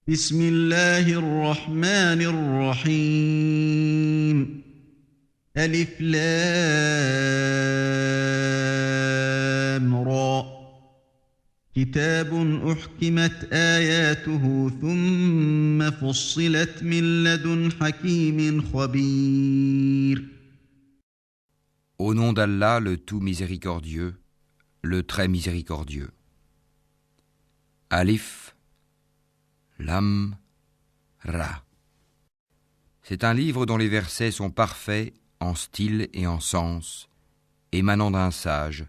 بسم الله الرحمن الرحيم ألف لام را كتاب أحكمت آياته ثم فصلت من لدن حكيم خبير. Au nom d'Allah, le tout miséricordieux, le très miséricordieux. Alif, Lam, Ra. C'est un livre dont les versets sont parfaits en style et en sens, émanant d'un sage,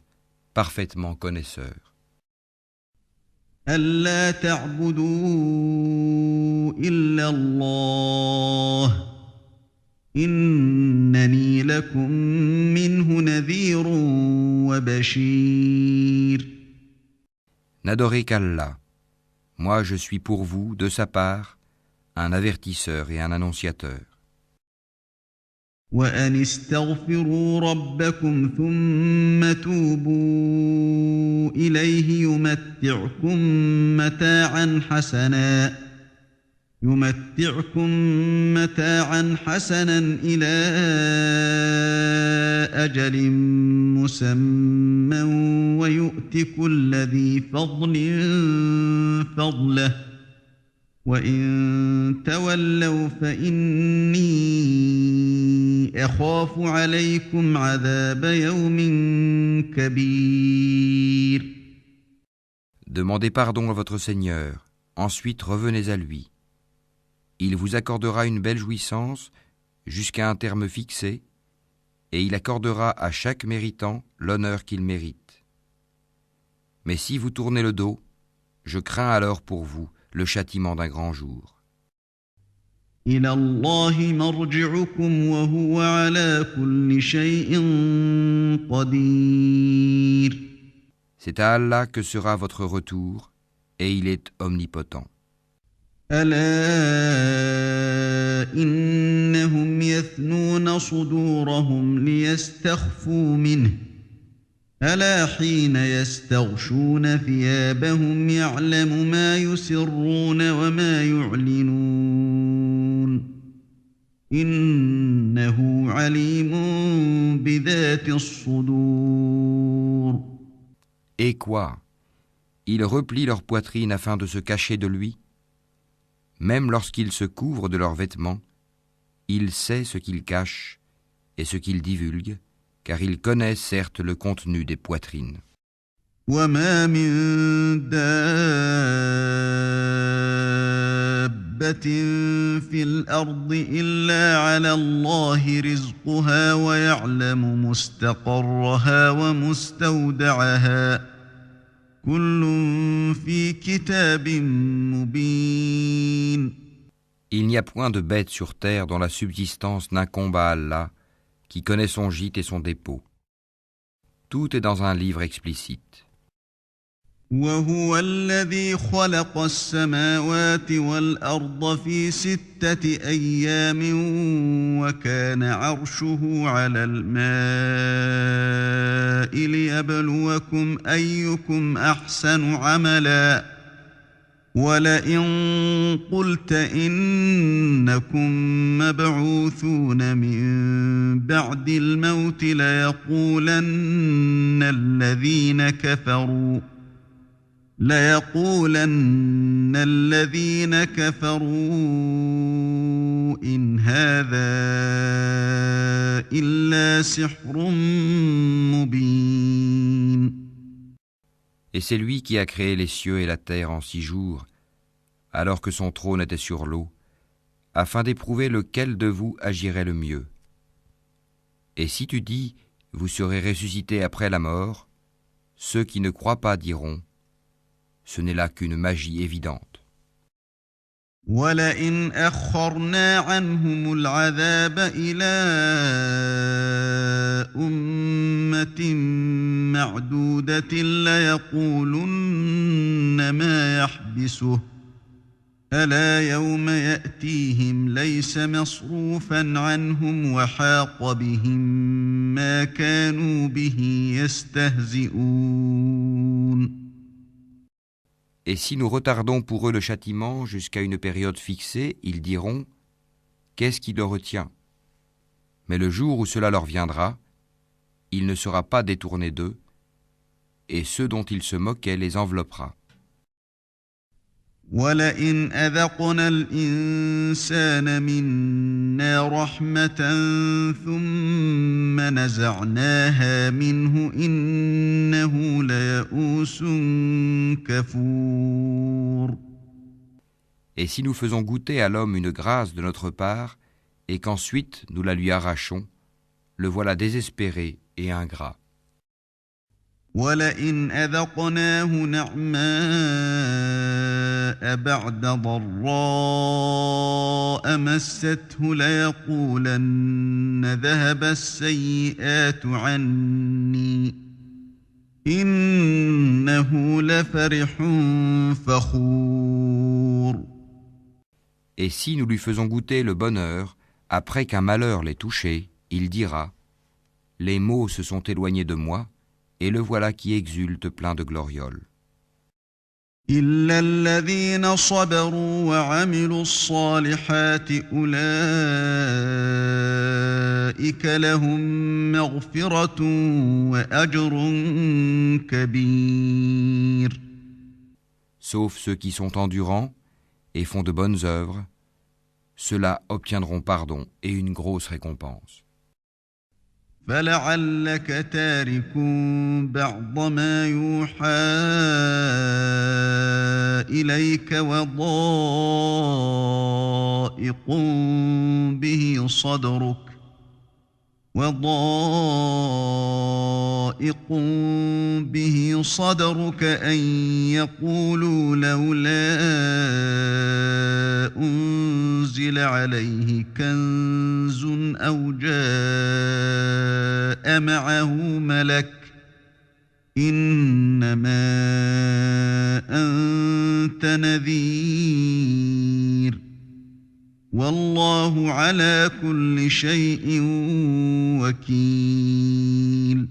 parfaitement connaisseur. ألا تعبدوا إلا الله إنني لكم منه نذير وبشير. N'adorez qu'Allah. Moi je suis pour vous, de sa part, un avertisseur et un annonciateur. وأن استغفروا ربكم ثم توبوا إليه يمتعكم متاعا حسنا إلى أجل مسمى ويؤت كل ذي فضل فضله وإن تولوا فإني أخاف عليكم عذاب يوم كبير. Demandez pardon à votre Seigneur, ensuite revenez à lui. Il vous accordera une belle jouissance jusqu'à un terme fixé, et il accordera à chaque méritant l'honneur qu'il mérite. Mais si vous tournez le dos, je crains alors pour vous le châtiment d'un grand jour. إلى الله مرجعكم وهو على كل شيء قدير. C'est à Allah que sera votre retour, et il est omnipotent. ألا إنهم يثنون صدورهم ليستخفوا منه ألا حين يستغشون ثيابهم يعلم ما يسرون وما يعلنون إنه عليم بذات الصدور. Et quoi? Ils replient leur poitrine afin de se cacher de lui. Même lorsqu'ils se couvrent de leurs vêtements, il sait ce qu'ils cachent et ce qu'ils divulguent, car il connaît certes le contenu des poitrines. وما من دابة في الأرض إلا على الله رزقها ويعلم مستقرها ومستودعها كل في كتاب مبين. Il n'y a point de bête sur terre dont la subsistance n'incombe à Allah, qui connaît son gîte et son dépôt. Tout est dans un livre explicite. وهو الذي خلق السماوات والأرض في 6 أيام وكان عرشه على الماء ليبلوكم أيكم أحسن عملا ولئن قلت إنكم مبعوثون من بعد الموت ليقولن الذين كفروا إن هذا إلا سحر مبين. Et c'est lui qui a créé les cieux et la terre en 6 jours, alors que son trône était sur l'eau, afin d'éprouver lequel de vous agirait le mieux. Et si tu dis, vous serez ressuscités après la mort, ceux qui ne croient pas diront, ce n'est là qu'une magie évidente. وَلَئِنْ أَخَّرْنَا عَنْهُمُ الْعَذَابَ إِلَىٰ أُمَّةٍ مَّعْدُودَةٍ لَّيَقُولُنَّ مَا يَحْبِسُهُ أَلَا يَوْمَ يَأْتِيهِمْ لَيْسَ مَصْرُوفًا عَنْهُمْ وَحَاقَ بِهِم مَّا كَانُوا بِهِ يَسْتَهْزِئُونَ. Et si nous retardons pour eux le châtiment jusqu'à une période fixée, ils diront « Qu'est-ce qui le retient ?» Mais le jour où cela leur viendra, il ne sera pas détourné d'eux, et ceux dont ils se moquaient les enveloppera. وَلَئِنْ أَذَقْنَا الْإِنسَانَ مِنَّا رَحْمَةً ثُمَّ نَزَعْنَاهَا مِنْهُ إِنَّهُ لَيَئُوسٌ كَفُورٌ. Et si nous faisons goûter à l'homme une grâce de notre part, et qu'ensuite nous la lui arrachons, le voilà désespéré et ingrat. وَلَئِنْ أَذَقْنَاهُ نَعْمَاءَ بَعْدَ ضَرَّاءَ مَسَّتْهُ لَيَقُولَنَّ ذَهَبَ السَّيِّئَاتُ عَنِّي إِنَّهُ لَفَرِحٌ فَخُورٌ. Et si nous lui faisons goûter le bonheur, après qu'un malheur l'ait touché, il dira « Les maux se sont éloignés de moi, et le voilà qui exulte plein de glorioles. » إِلَّا الَّذِينَ صَبَرُوا وَعَمِلُوا الصَّالِحَاتِ أُولَئِكَ لَهُم مَّغْفِرَةٌ وَأَجْرٌ كَبِيرٌ. Sauf ceux qui sont endurants et font de bonnes œuvres, ceux-là obtiendront pardon et une grosse récompense. فَلَعَلَّكَ تَارِكٌ بَعْضَ مَا يُوحَىٰ إِلَيْكَ وَضَائِقٌ بِهِ صَدْرُكَ أَن يَقُولُوا لَوْلَا أُنزِلَ عَلَيْهِ كَنزٌ أَوْ جَاءَ مَعَهُ مَلَكٌ إِنَّمَا أَنتَ نَذِيرٌ وَاللَّهُ عَلَى كُلِّ شَيْءٍ وَكِيلٌ.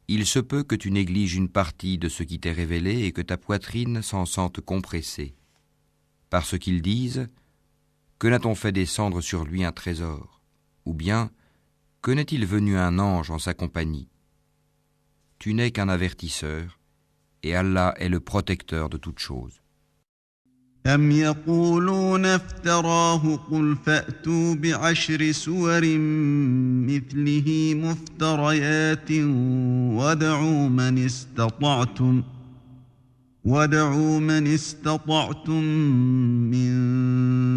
Il se peut que tu négliges une partie de ce qui t'est révélé et que ta poitrine s'en sente compressée. Parce qu'ils disent « Que n'a-t-on fait descendre sur lui un trésor ?» Ou bien « Que n'est-il venu un ange en sa compagnie ?» Tu n'es qu'un avertisseur, et Allah est le protecteur de toutes choses. أَمْ يَقُولُونَ افْتَرَاهُ قُلْ فَأْتُوا بِعَشْرِ سُوَرٍ مِثْلِهِ مُفْتَرَيَاتٍ وَادْعُوا مَنِ اسْتَطَعْتُم مِّن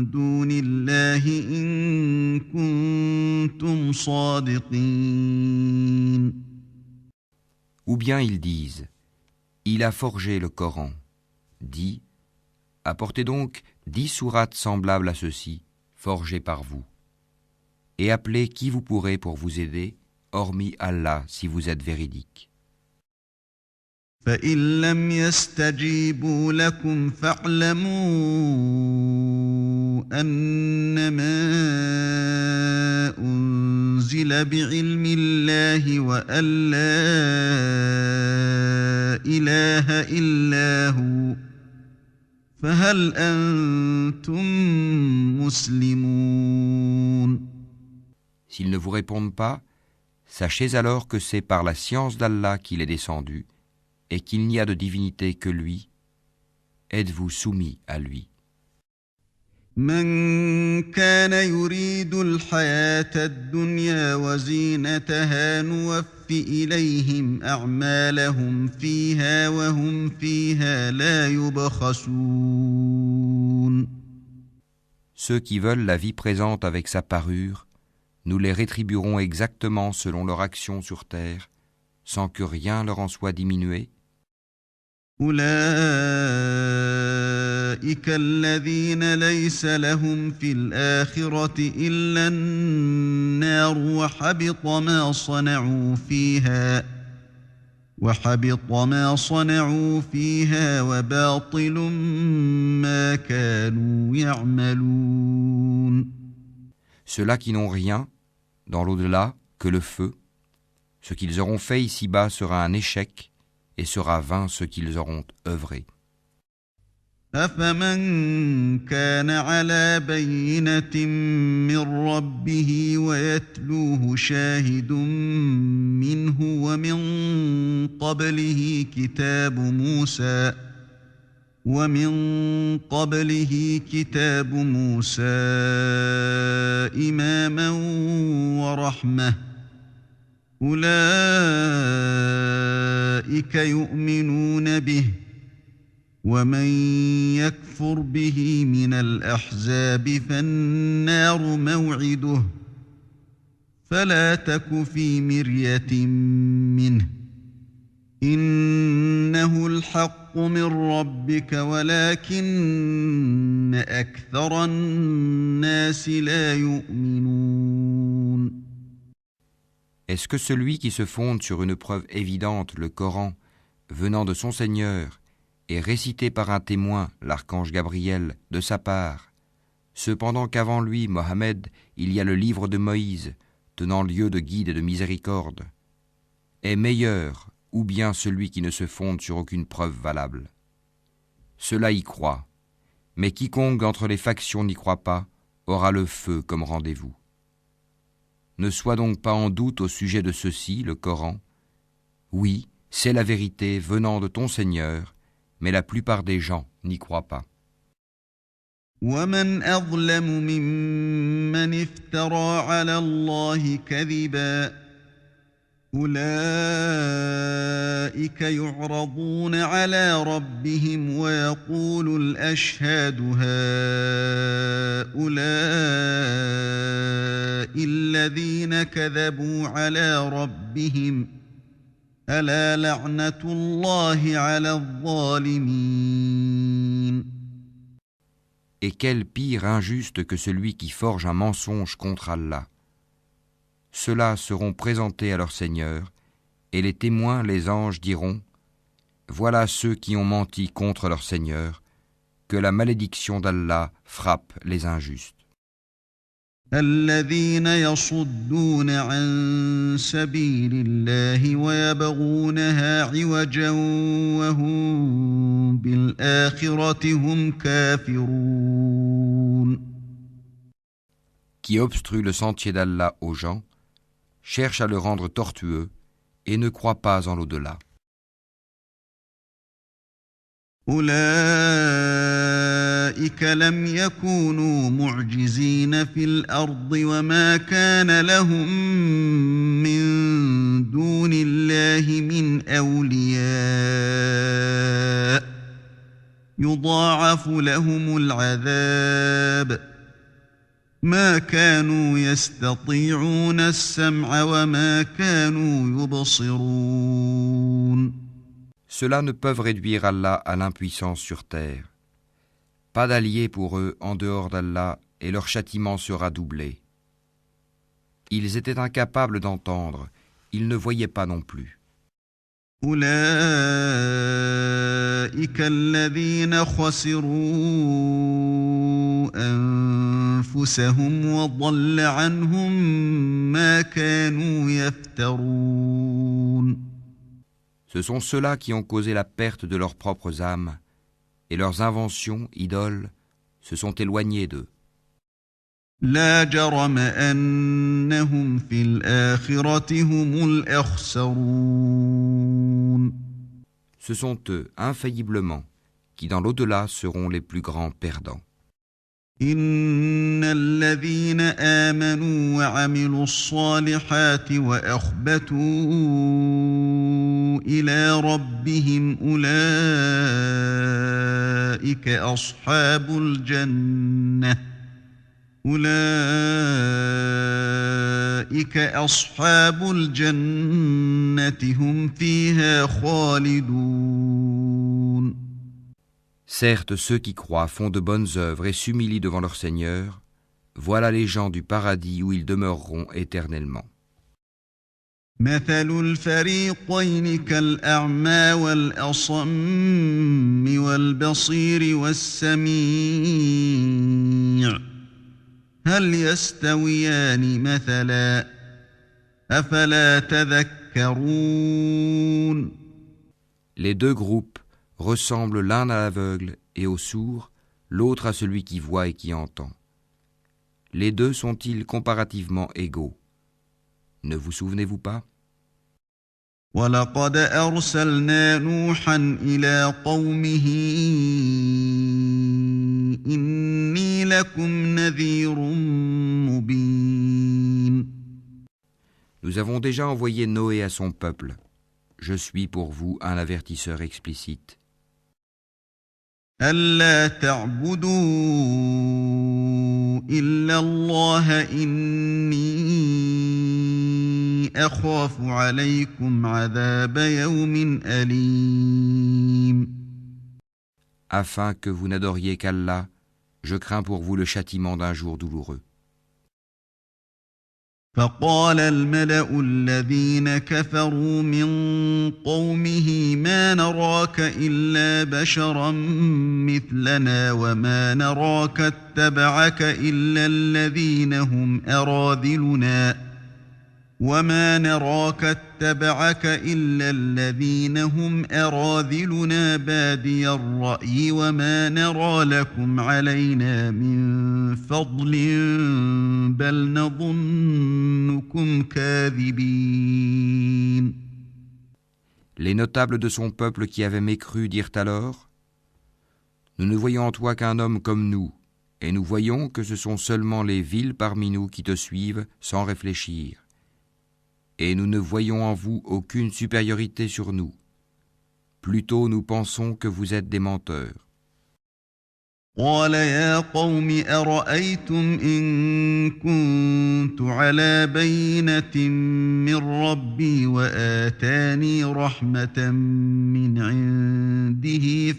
دُونِ اللَّهِ إِن كُنتُمْ صَادِقِينَ. Ou bien ils disent « Il a forgé le Coran ». Dis « Apportez donc 10 sourates semblables à ceux-ci, forgées par vous. Et appelez qui vous pourrez pour vous aider, hormis Allah si vous êtes véridique. فَإِن لَّمْ يَسْتَجِيبُوا لَكُمْ فَاعْلَمُوا أَنَّمَا أُنزِلَ بِعِلْمِ اللَّهِ وَأَن لَّا إِلَٰهَ إِلَّا هُوَ فَهَلْ أَنتُم مُّسْلِمُونَ. S'ils ne vous répondent pas, sachez alors que c'est par la science d'Allah qu'il est descendu, et qu'il n'y a de divinité que lui. Êtes-vous soumis à lui? من كان يريد الحياة الدنيا وزينتها نوف إليهم أعمالهم فيها وهم فيها لا يبخسون. Ceux qui veulent la vie présente avec sa parure, nous les rétribuerons exactement selon leur action sur terre, sans que rien leur en soit diminué. أولئك الذين ليس لهم في الآخرة إلا النار وحبط ما صنعوا فيها وباطل ما كانوا يعملون. Ceux-là qui n'ont rien, dans l'au-delà, que le feu, ce qu'ils auront fait ici-bas sera un échec, et sera vain ce qu'ils auront œuvré. أفمن كان على بينة من ربه ويتلوه شاهد منه ومن قبله كتاب موسى إماما ورحمة أولئك يؤمنون به ومن يكفر به من الأحزاب فالنار موعده فلا تك في مرية منه إنه الحق من ربك ولكن أكثر الناس لا يؤمنون. Est-ce que celui qui se fonde sur une preuve évidente, le Coran, venant de son Seigneur, et récité par un témoin, l'archange Gabriel, de sa part, cependant qu'avant lui, Mohammed, il y a le livre de Moïse, tenant lieu de guide et de miséricorde, est meilleur ou bien celui qui ne se fonde sur aucune preuve valable? Cela y croit, mais quiconque entre les factions n'y croit pas aura le feu comme rendez-vous. Ne sois donc pas en doute au sujet de ceci, le Coran. Oui, c'est la vérité venant de ton Seigneur, mais la plupart des gens n'y croient pas. ومن أظلم ممن افترى على الله كذبا أولئك يعرضون على ربهم ويقول الأشهاد هؤلاء الذين كذبوا على ربهم ألا لعنة الله على الظالمين. Et quel pire injuste que celui qui forge un mensonge contre Allah. Ceux-là seront présentés à leur Seigneur, et les témoins, les anges, diront « Voilà ceux qui ont menti contre leur Seigneur, que la malédiction d'Allah frappe les injustes. » الذين يصدون عن سبيل الله ويبغونها عوجا وهم بالآخرة هم كافرون. Qui obstruent le sentier d'Allah aux gens, cherchent à le rendre tortueux et ne croient pas en l'au-delà. أولئك لم يكونوا معجزين في الأرض وما كان لهم من دون الله من أولياء يضاعف لهم العذاب ما كانوا يستطيعون السمع وما كانوا يبصرون. Ceux-là ne peuvent réduire Allah à l'impuissance sur terre. Pas d'alliés pour eux en dehors d'Allah et leur châtiment sera doublé. Ils étaient incapables d'entendre, ils ne voyaient pas non plus. أولئك الذين خسروا أنفسهم وضل عنهم ما كانوا يفترون. Ce sont ceux-là qui ont causé la perte de leurs propres âmes, et leurs inventions, idoles, se sont éloignées d'eux. لا جرم أنهم في الآخرة هم الأخسرون. Ce sont eux, infailliblement, qui dans l'au-delà seront les plus grands perdants. إن الذين آمنوا وعملوا الصالحات وأخبتوا إلى ربهم أولئك أصحاب الجنة هم فيها خالدون. Certes, ceux qui croient font de bonnes œuvres et s'humilient devant leur Seigneur, voilà les gens du paradis où ils demeureront éternellement. مثل الفريقين كالأعمى والأصم والبصير والسميع هل يستويان مثلا أفلا تذكرون. Les deux groupes ressemblent l'un à l'aveugle et au sourd, l'autre à celui qui voit et qui entend. Les deux sont-ils comparativement égaux? Ne vous souvenez-vous pas? وَلَقَدْ أَرْسَلْنَا نُوحًا إِلَىٰ قَوْمِهِ إِنِّي لَكُمْ نَذِيرٌ مُّبِينٌ. Nous avons déjà envoyé Noé à son peuple. Je suis pour vous un avertisseur explicite. أَلَّا تَعْبُدُوا إِلَّا اللَّهَ إِنِّي أَخَافُ عَلَيْكُمْ عَذَابَ يَوْمٍ أَلِيمٍ. Afin que vous n'adoriez qu'Allah, je crains pour vous le châtiment d'un jour douloureux. فقال الملأ الذين كفروا من قومه ما نراك إلا بشرا مثلنا وما نراك اتبعك إلا الذين هم أراذلنا بادي الرأي وما نرى لكم علينا من فضل بل نظنكم كاذبين. Les notables de son peuple qui avaient mécru dirent alors : Nous ne voyons en toi qu'un homme comme nous, et nous voyons que ce sont seulement les vils parmi nous qui te suivent sans réfléchir. Et nous ne voyons en vous aucune supériorité sur nous. Plutôt nous pensons que vous êtes des menteurs. قال يا قوم أرأيتم إن كنت على بينة من ربي وآتاني رحمة من عنده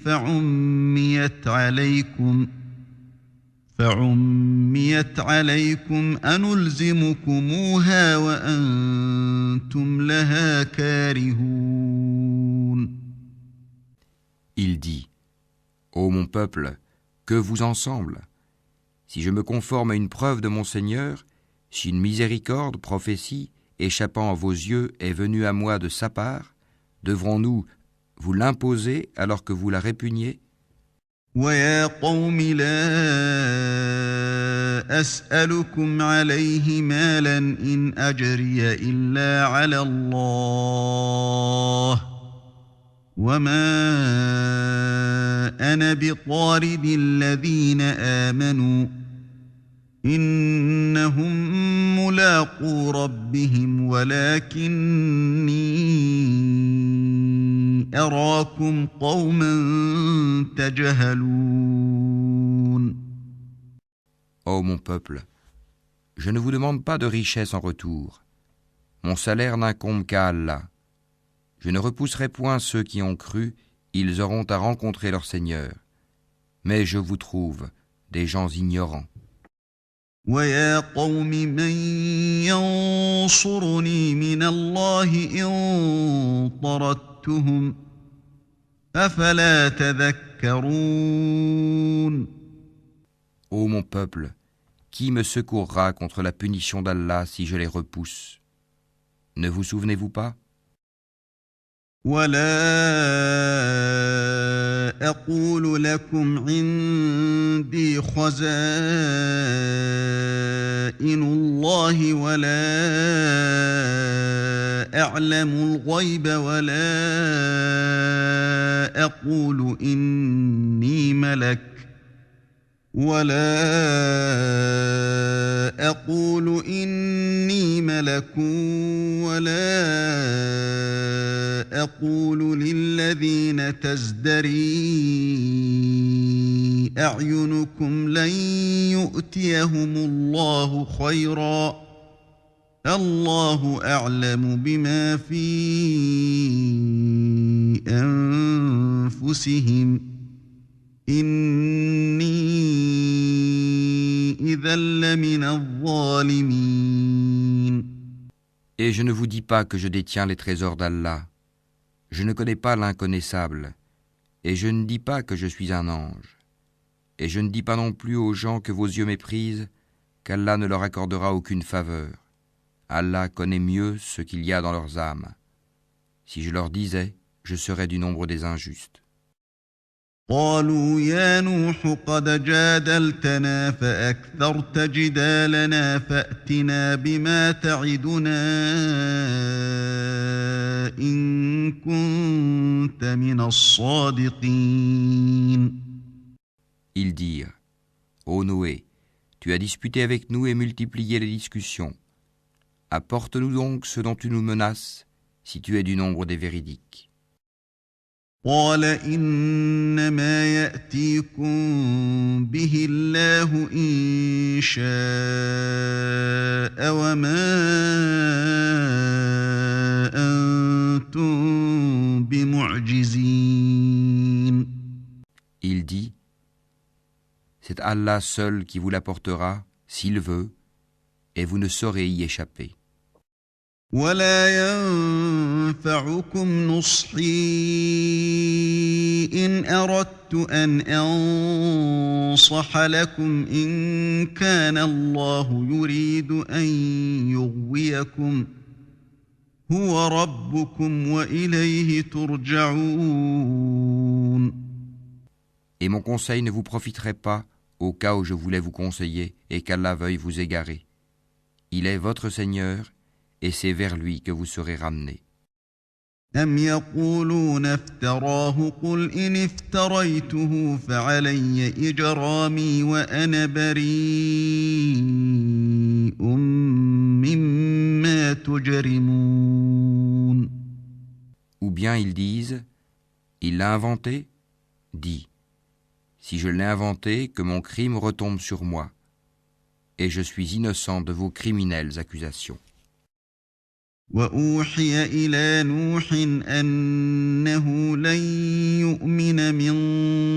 فعميت عليكم أنلزمكموها وأنتم لها كارهون. Il dit : Ô mon peuple, que vous en semble ? Si je me conforme à une preuve de mon Seigneur, si une miséricorde, prophétie, échappant à vos yeux est venue à moi de sa part, devrons-nous vous l'imposer alors que vous la répugnez ? وَيَا قَوْمِ لَا أَسْأَلُكُمْ عَلَيْهِ مَالًا إِنْ أَجْرِيَ إِلَّا عَلَى اللَّهِ وَمَا أَنَا بِطَارِدِ الَّذِينَ آمَنُوا إِنَّهُمْ مُلَاقُو رَبِّهِمْ وَلَكِنِّي أَرَاكُمْ قَوْمًا تَجْهَلُونَ. Ô mon peuple, je ne vous demande pas de richesse en retour. Mon salaire n'incombe qu'à Allah. Je ne repousserai point ceux qui ont cru, ils auront à rencontrer leur Seigneur. Mais je vous trouve des gens ignorants. وَيَا قَوْمِ مَنْ يَنْصُرُنِي مِنَ اللَّهِ إِنْ طَرَدتُّهُمْ أَفَلَا تَذَكَّرُونَ. Ô mon peuple, qui me secourra contre la punition d'Allah si je les repousse ? Ne vous souvenez-vous pas ? وَلَا أَقُولُ لَكُمْ عِندِي خَزَائِنُ اللَّهِ وَلَا أَعْلَمُ الْغَيْبَ وَلَا أَقُولُ إِنِّي مَلَكٌ وَلَا أَقُولُ لِلَّذِينَ تَزْدَرِي أَعْيُنُكُمْ لَنْ يُؤْتِيَهُمُ اللَّهُ خَيْرًا اللَّهُ أَعْلَمُ بِمَا فِي أَنفُسِهِمْ إِنِّي إِذًا لَّمِنَ الظَّالِمِينَ. Et je ne vous dis pas que je détiens les trésors d'Allah. Je ne connais pas l'inconnaissable. Et je ne dis pas que je suis un ange. Et je ne dis pas non plus aux gens que vos yeux méprisent qu'Allah ne leur accordera aucune faveur. Allah connaît mieux ce qu'il y a dans leurs âmes. Si je leur disais, je serais du nombre des injustes. قالوا يا نوح قد جادلتنا فأكثرت جدالنا فأتنا بما تعدنا إن كنت من الصادقين. Ils dirent, Ô Noé, tu as disputé avec nous et multiplié les discussions. Apporte-nous donc ce dont tu nous menaces, si tu es du nombre des véridiques. قال إنما يأتيكم به الله إن شاء وما أنتم بمعجزين. Il dit, c'est Allah seul qui vous l'apportera, s'il veut, et vous ne saurez y échapper. ولا ينفعكم نصحي إن أردت أن أنصح لكم إن كان الله يريد أن يغويكم هو ربكم وإليه ترجعون. Et mon conseil ne vous profiterait pas au cas où je voulais vous conseiller et qu'Allah veuille vous égarer. Il est votre Seigneur et c'est vers lui que vous serez ramenés. أم يقولون افتراه قل إن افتريته فعلي إجرامي وأنا بريء مما تجرمون. Ou bien ils disent, il l'a inventé? Dis, si je l'ai inventé, que mon crime retombe sur moi, et je suis innocent de vos criminelles accusations. وأوحي إلى نوح أنه لن يؤمن من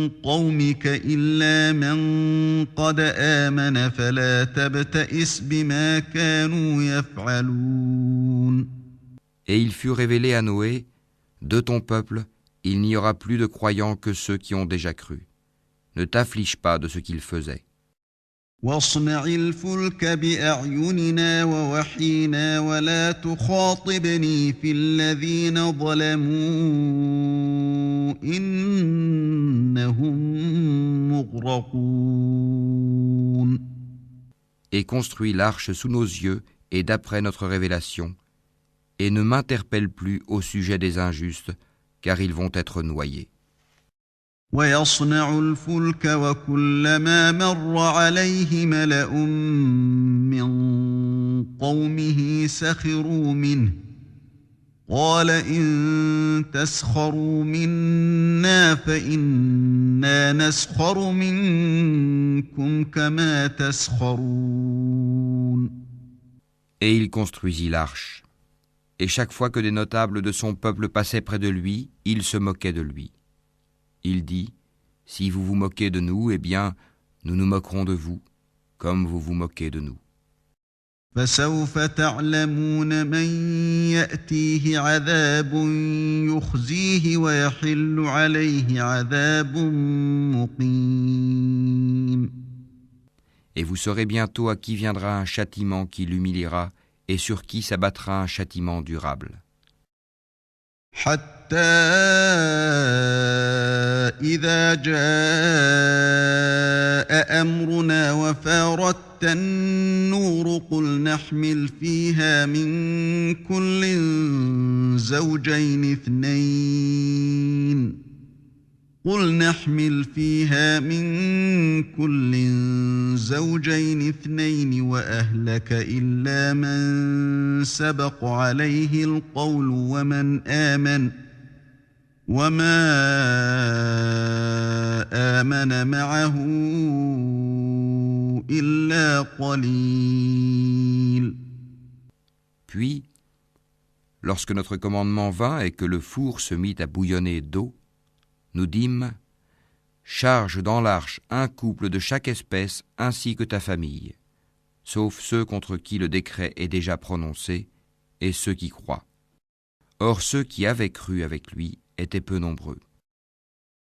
قومك إلا من قد آمن فلا تبتئس بما كانوا يفعلون. Et il fut révélé à Noé, de ton peuple, il n'y aura plus de croyants que ceux qui ont déjà cru. Ne t'afflige pas de ce qu'ils faisaient. واصنع الفلك بأعيننا ووحينا ولا تخاطبني في الذين ظلموا إنهم مغرقون. Et construis l'arche sous nos yeux et d'après notre révélation, et ne m'interpelle plus au sujet des injustes, car ils vont être noyés. ويصنع الفلك وكلما مر عليه ملأ من قومه سخروا منه قال إن تسخروا منا فإنا نسخر منكم كما تسخرون. Et il construisit l'arche. Et chaque fois que des notables de son peuple passaient près de lui, il se moquait de lui. Il dit, si vous vous moquez de nous, eh bien, nous nous moquerons de vous, comme vous vous moquez de nous. فسوف تعلمون من يأتيه عذاب يخزيه ويحل عليه عذاب مقيم. Et vous saurez bientôt à qui viendra un châtiment qui l'humiliera et sur qui s'abattra un châtiment durable. حتى إذا جاء أمرنا وفارت النور قل نحمل فيها من كل زوجين اثنين وأهلك إلا من سبق عليه القول وما آمن معه إلا قليل. Puis, lorsque notre commandement vint et que le four se mit à bouillonner d'eau, nous dîmes, charge dans l'arche un couple de chaque espèce ainsi que ta famille, sauf ceux contre qui le décret est déjà prononcé et ceux qui croient. Or ceux qui avaient cru avec lui étaient peu nombreux.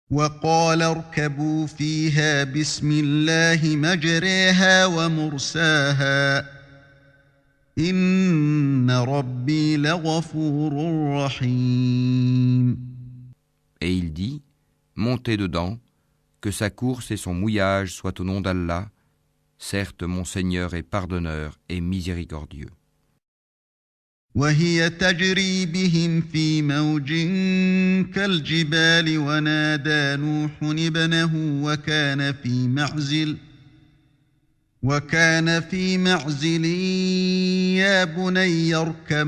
وقال اركبوا فيها بسم الله مجريها ومرساها إن ربي لغفور رحيم. Et il dit, montez dedans, que sa course et son mouillage soient au nom d'Allah. Certes, mon Seigneur est pardonneur et miséricordieux. وهي تجري بهم في موج كالجبال ونادى نوح ابنه وكان في معزل يا بني اركب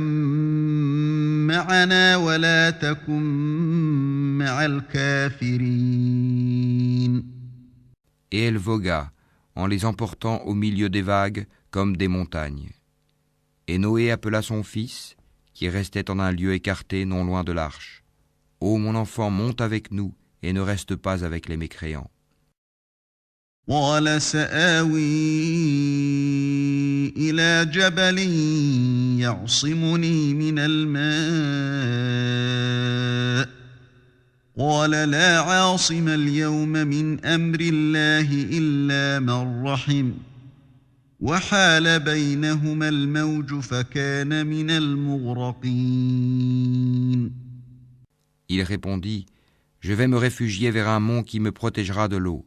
معنا ولا تكن مع الكافرين. Et elle vogua, en les emportant au milieu des vagues comme des montagnes. Et Noé appela son fils, qui restait en un lieu écarté non loin de l'arche. « Ô mon enfant, monte avec nous et ne reste pas avec les mécréants. » قال سآوي إلى جبل يعصمني من الماء قال لا عاصم اليوم من أمر الله إلا من رحم وحال بينهما الموج فكان من المغرقين. Il répondit, « Je vais me réfugier vers un mont qui me protégera de l'eau. »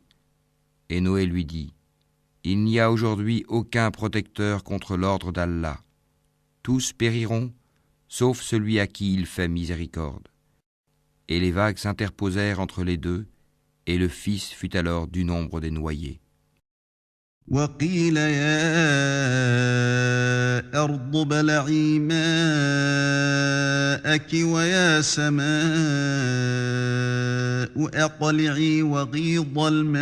Et Noé lui dit, « Il n'y a aujourd'hui aucun protecteur contre l'ordre d'Allah. Tous périront, sauf celui à qui il fait miséricorde. » Et les vagues s'interposèrent entre les deux, et le fils fut alors du nombre des noyés. وقيل يا أرض ابلعي ماءك ويا سماء أقلعي وغيض الماء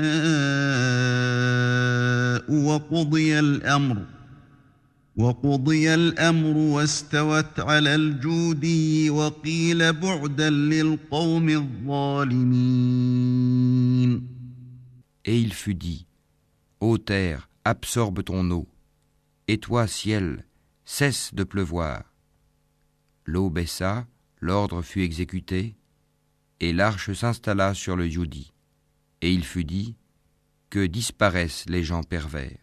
وقضي الأمر واستوت على الجودي وقيل بعدا للقوم الظالمين. Et il fut dit, Ô terre, absorbe ton eau, et toi, ciel, cesse de pleuvoir. L'eau baissa, l'ordre fut exécuté, et l'arche s'installa sur le Youdi. Et il fut dit, que disparaissent les gens pervers.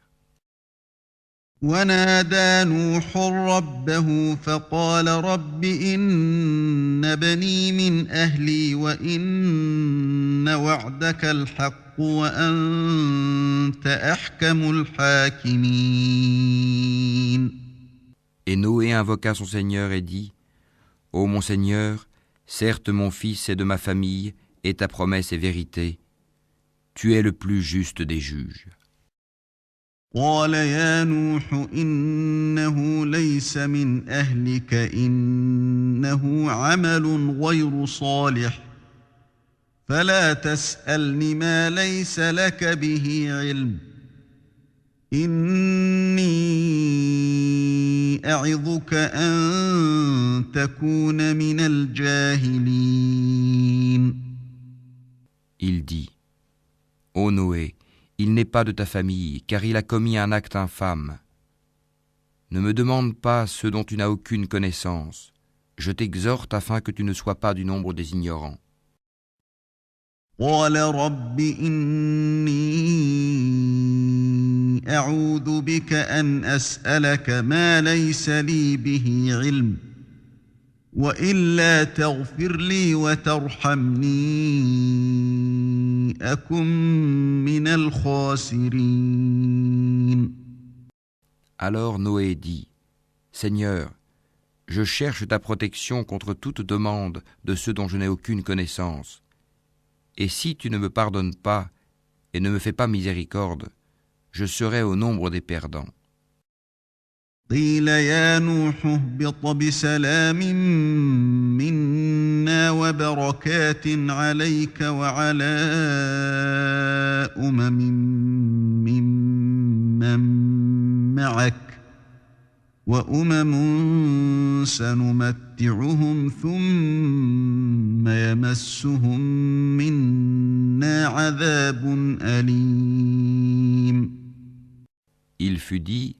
ونادى نوح ربه فقال رب إن بني من أهلي وإن وعدك الحق وأنت أحكم الحاكمين. Et Noé invoqua son Seigneur et dit, Ô mon Seigneur, certes mon fils est de ma famille, et ta promesse est vérité. Tu es le plus juste des juges. قال يا نوح إنه ليس من أهلك إنه عمل غير صالح فلا تسألني ما ليس لك به علم إني أعظك أن تكون من الجاهلين. Il dit, Ô Noé, il n'est pas de ta famille, car il a commis un acte infâme. Ne me demande pas ce dont tu n'as aucune connaissance. Je t'exhorte afin que tu ne sois pas du nombre des ignorants. قال رب إني أعوذ بك أن أسألك ما ليس لي به علم وإلا تغفر لي وترحمني أكن من الخاسرين. Alors Noé dit, Seigneur, je cherche ta protection contre toute demande de ceux dont je n'ai aucune connaissance. Et si tu ne me pardonnes pas et ne me fais pas miséricorde, je serai au nombre des perdants. قيل يا نوح اهبط بسلام منا وبركات عليك وعلى ممن معك وأمم سنمتعهم ثم يمسهم منا عذاب أليم. Il fut dit,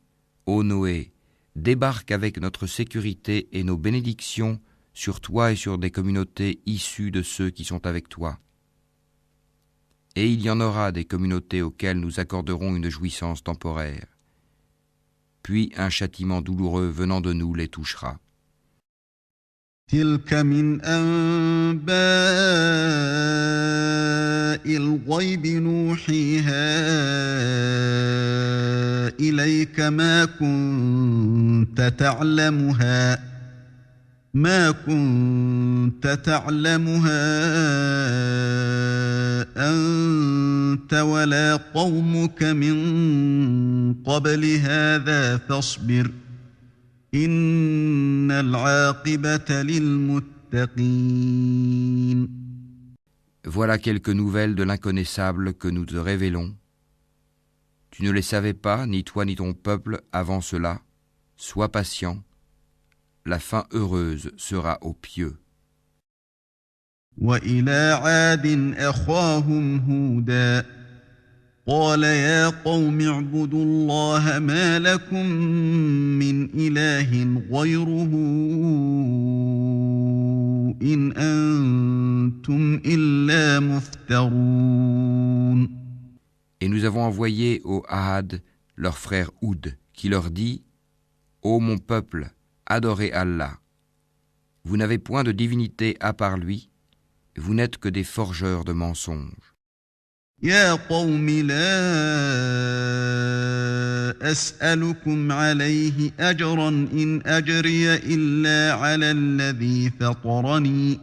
Ô Noé, débarque avec notre sécurité et nos bénédictions sur toi et sur des communautés issues de ceux qui sont avec toi. Et il y en aura des communautés auxquelles nous accorderons une jouissance temporaire. Puis un châtiment douloureux venant de nous les touchera. تلك من أنباء الغيب نوحيها إليك ما كنت تعلمها أنت ولا قومك من قبل هذا فاصبر إن العاقبة للمتقين. Voilà quelques nouvelles de l'inconnaissable que nous te révélons. Tu ne les savais pas, ni toi ni ton peuple, avant cela. Sois patient. La fin heureuse sera aux pieux. وإلى عاد أخاهم هودا قال يا قوم اعبدوا الله ما لكم من إله غيره إن أنتم إلا مفترون. Et nous avons envoyé au Ahad leur frère Houd, qui leur dit « Ô mon peuple, adorez Allah. Vous n'avez point de divinité à part lui, vous n'êtes que des forgeurs de mensonges. » يا قوم لا أسألكم عليه أجرا إن أجري إلا على الذي فطرني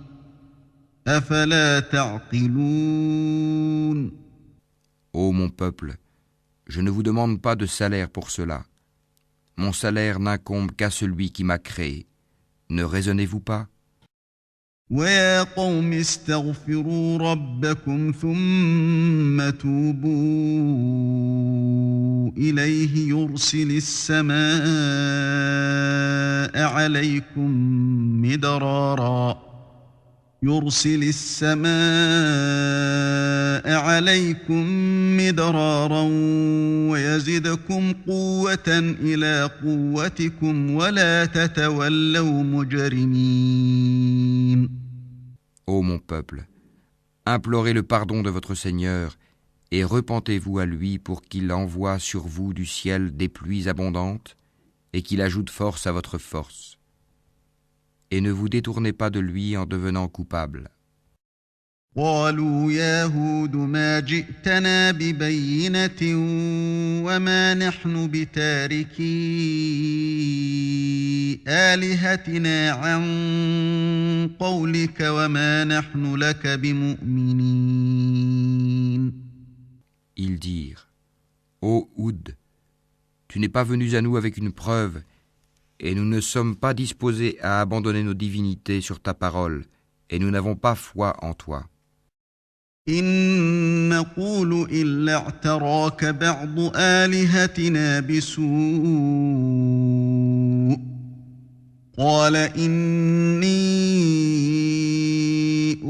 أفلا تعقلون. Ô mon peuple, je ne vous demande pas de salaire pour cela. Mon salaire n'incombe qu'à celui qui m'a créé. Ne raisonnez-vous pas? ويا قوم استغفروا ربكم ثم توبوا إليه يرسل السماء عليكم مدرارا ويزدكم قوة إلى قوتكم ولا تتولوا مجرمين. Ô mon peuple, implorez le pardon de votre Seigneur et repentez-vous à lui pour qu'il envoie sur vous du ciel des pluies abondantes et qu'il ajoute force à votre force. Et ne vous détournez pas de lui en devenant coupable. قالوا يا هود ما جئتنا ببينة وما نحن بتاركي آلهتنا عن قولك وما نحن لك بمؤمنين. Ils dirent, Ô Houd, tu n'es pas venu à nous avec une preuve, et nous ne sommes pas disposés à abandonner nos divinités sur ta parole, et nous n'avons pas foi en toi. إن نقول إلا اعتراك بعض آلهتنا بسوء قال إني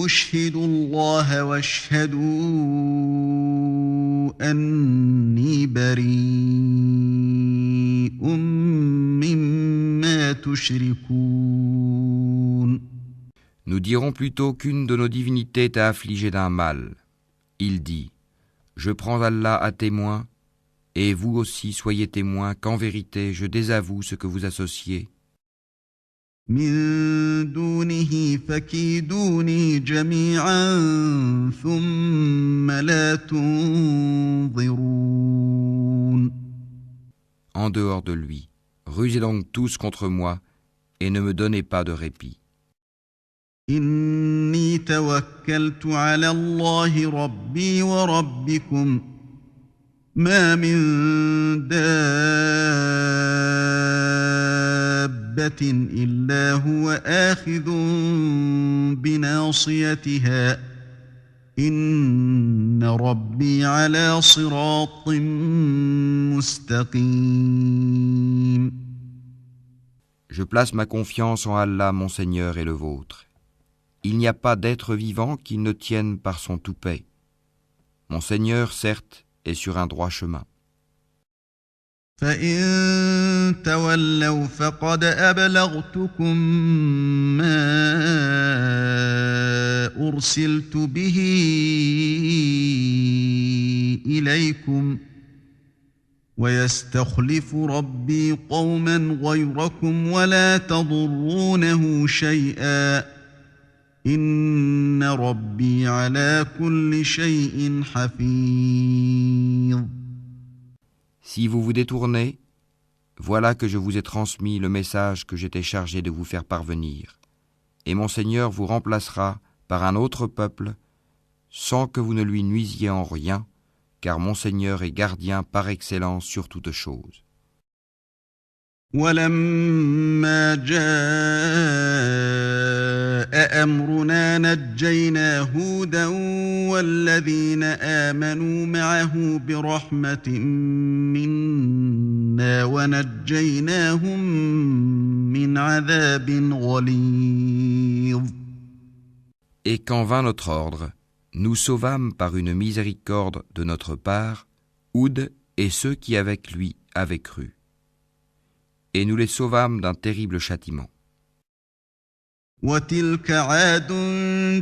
أشهد الله واشهدوا أني بريء مما تشركون. Nous dirons plutôt qu'une de nos divinités t'a affligé d'un mal. Il dit, je prends Allah à témoin, et vous aussi soyez témoins qu'en vérité je désavoue ce que vous associez. من دونه فكيدوني جميعا ثم لا تنظرون. En dehors de lui, rusez donc tous contre moi, et ne me donnez pas de répit. إني توكلت على الله ربي وربكم ما من دابة إلا هو آخذ بناصيتها إن ربي على صراط مستقيم. Je place ma confiance en Allah, mon Seigneur et le vôtre. Il n'y a pas d'être vivant qui ne tienne par son toupet. Mon Seigneur, certes, est sur un droit chemin. فإن تولوا فقد أبلغتكم ما أرسلت به إليكم ويستخلف ربي قوما غيركم ولا تضرونه شيئا إن ربي على كل شيء حفيظ. Si vous vous détournez, voilà que je vous ai transmis le message que j'étais chargé de vous faire parvenir, et mon Seigneur vous remplacera par un autre peuple, sans que vous ne lui nuisiez en rien, car mon Seigneur est gardien par excellence sur toute chose. ولما جاء أمرنا نجينا هودا والذين آمنوا معه برحمة منا ونجيناهم من عذاب غليظ. Et quand vint notre ordre, nous sauvâmes par une miséricorde de notre part Houd et ceux qui avec lui avaient cru. Et nous les sauvâmes d'un terrible châtiment. وتلك عاد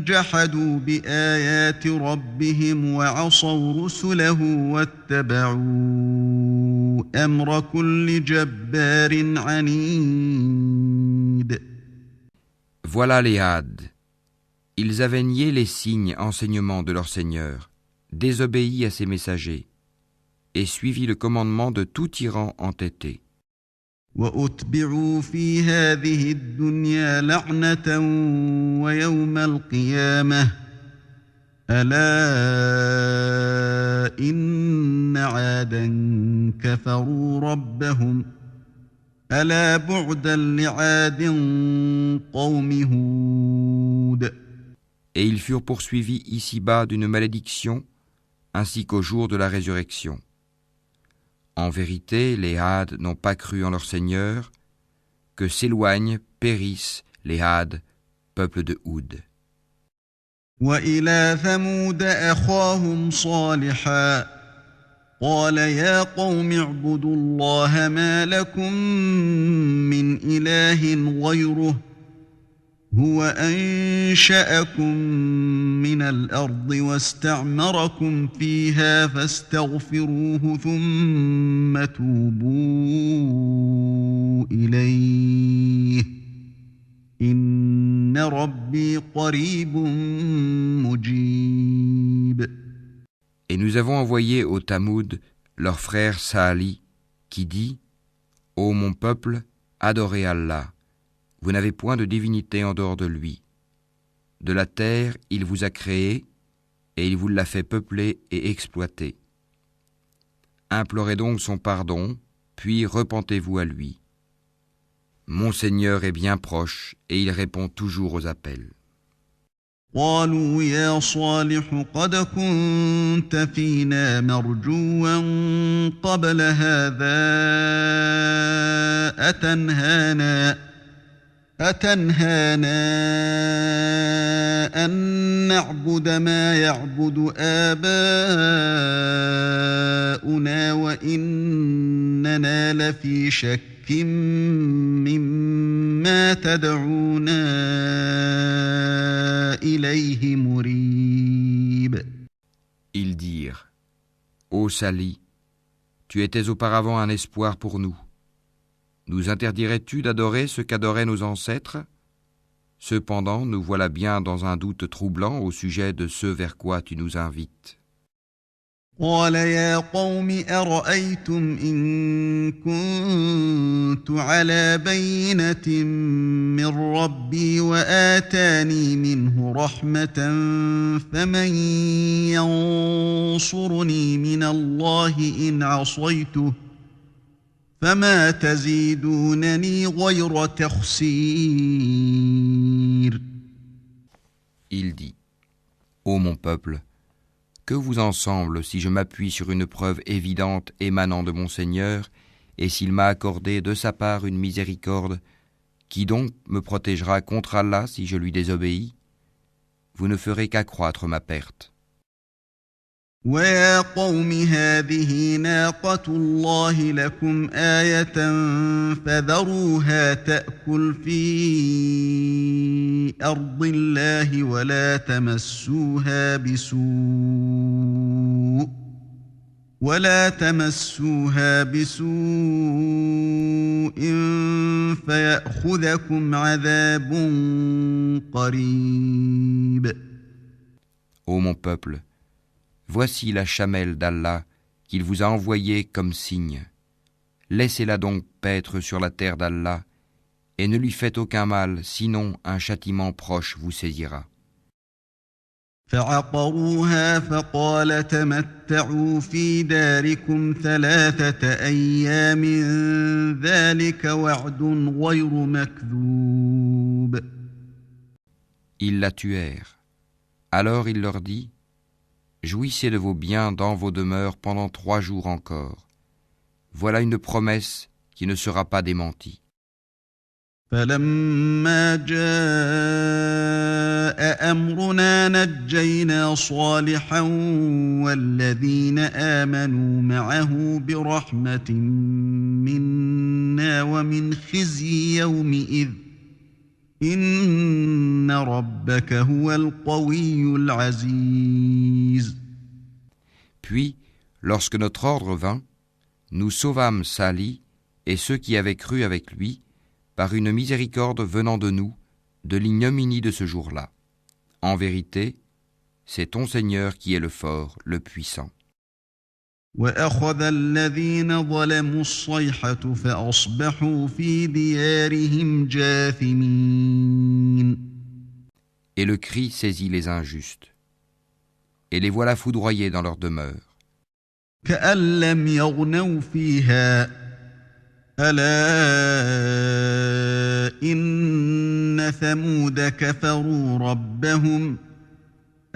جحدوا بآيات ربهم وعصوا رسله واتبعوا أمر كل جبار عنيد. Voilà les Hades. Ils avaient nié les signes enseignements de leur Seigneur, désobéi à ses messagers, et suivi le commandement de tout tyran entêté. وأتبعوا في هذه الدنيا لعنة ويوم القيامة ألا إن عادا كفروا ربهم ألا بعدا لعاد قوم هود. Et ils furent poursuivis ici-bas d'une malédiction, ainsi qu'au jour de la résurrection. En vérité, les Hades n'ont pas cru en leur Seigneur, que s'éloignent, périssent les Hades, peuple de Houd. وإلى ثمود أخاهم صالحا قال يا قوم اعبدوا الله ما لكم من إله غيره هو أنشأكم من الأرض واستعمركم فيها فاستغفروه ثم توبوا إليه إن ربي قريب مجيب. Et nous avons envoyé au Tamoud leur frère Saali, qui dit « Ô mon peuple, adorez Allah. Vous n'avez point de divinité en dehors de lui. De la terre, il vous a créé, et il vous l'a fait peupler et exploiter. Implorez donc son pardon, puis repentez-vous à lui. Mon Seigneur est bien proche, et il répond toujours aux appels. » قالوا يا صالح قد كنت فينا مرجوا قبل هذا أتنهانا أن نعبد ما يعبد آباؤنا وإننا لفي شك مما تدعونا إليه مريب. Ils dirent, Ô Sali, tu étais auparavant un espoir pour nous. Nous interdirais-tu d'adorer ce qu'adoraient nos ancêtres ? Cependant, nous voilà bien dans un doute troublant au sujet de ce vers quoi tu nous invites. قال يا قوم أرأيتم إن كنت على بينة من ربي وآتاني منه رحمة فمن ينصرني من الله إن عصيته فما تزيدونني غير تخسير. Il dit, Ô mon peuple, que vous en semble si je m'appuie sur une preuve évidente émanant de mon Seigneur, et s'il m'a accordé de sa part une miséricorde, qui donc me protégera contre Allah si je lui désobéis ? Vous ne ferez qu'accroître ma perte. ويا قوم هذه ناقة الله لكم آية فذروها تأكل في أرض الله ولا تمسوها بسوء فيأخذكم عذاب قريب. Ô mon peuple, voici la chamelle d'Allah qu'il vous a envoyée comme signe. Laissez-la donc paître sur la terre d'Allah et ne lui faites aucun mal, sinon un châtiment proche vous saisira. فعقروها فقال تمتعوا في داركم 3 أيام ذلك وعد غير مكذوب. Ils la tuèrent. Alors il leur dit, jouissez de vos biens dans vos demeures pendant 3 jours encore. Voilà une promesse qui ne sera pas démentie. فلما جاء أمرنا نجينا صالحا والذين آمنوا معه برحمة منا ومن خزي يومئذ إن ربك هو القوي العزيز. Puis, lorsque notre ordre vint, nous sauvâmes Salih et ceux qui avaient cru avec lui par une miséricorde venant de nous, de l'ignominie de ce jour-là. En vérité, c'est ton Seigneur qui est le fort, le puissant. وأخذ الذين ظلموا الصيحة فأصبحوا في ديارهم جاثمين. Et le cri saisit les injustes. Et les voilà foudroyés dans leur demeure. كأن لم يغنوا فيها ألا إن ثمود كفروا ربهم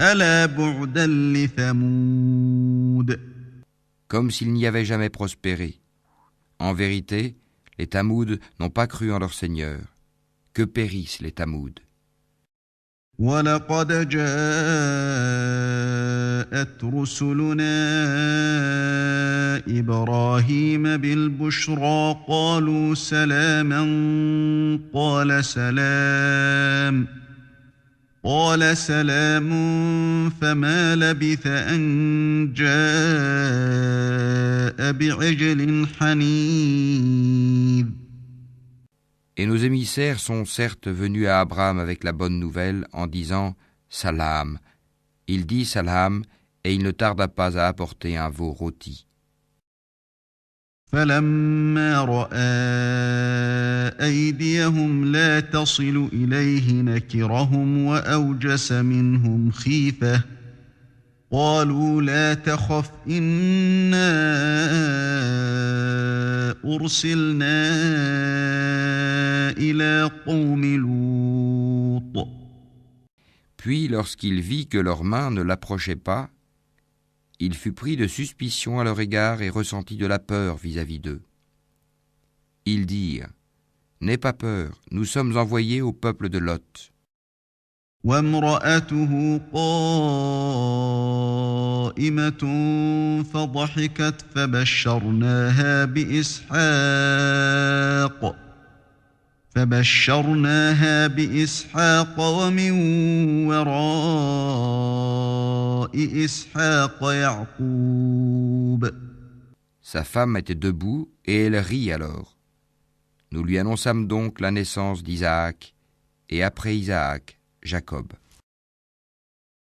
ألا بعدا لثمود. Comme s'ils n'y avaient jamais prospéré. En vérité, les Tamouds n'ont pas cru en leur Seigneur. Que périssent les Tamouds. وَلَقَدْ جَاءَتْ رُسُلُنَا إِبْرَاهِيمَ بِالْبُشْرَى قَالُوا سَلَامًا قَالَ سَلَامٌ فَمَا لَبِثَ أَنْ جَاءَ بِعِجْلٍ حَنِيذٍ. Et nos émissaires sont certes venus à Abraham avec la bonne nouvelle en disant « Salam ». Il dit « Salam » et il ne tarda pas à apporter un veau rôti. فَلَمَّا رَأَى أَيْدِيَهُمْ لَا تَصِلُ إِلَيْهِ نَكِرَهُمْ وَأَوْجَسَ مِنْهُمْ خِيفَةً قَالُوا لَا تَخَفْ إِنَّا أُرْسِلْنَا إِلَى قَوْمِ لُوطٍ. Puis, lorsqu'il vit que leurs mains ne l'approchaient pas, il fut pris de suspicion à leur égard et ressentit de la peur vis-à-vis d'eux. Ils dirent « N'aie pas peur, nous sommes envoyés au peuple de Lot. » وامرأته قائمة فضحكت فبشرناها بإسحاق ومن وراء إسحاق يعقوب. Sa femme était debout et elle rit alors. Nous lui annonçâmes donc la naissance d'Isaac et après Isaac, Jacob.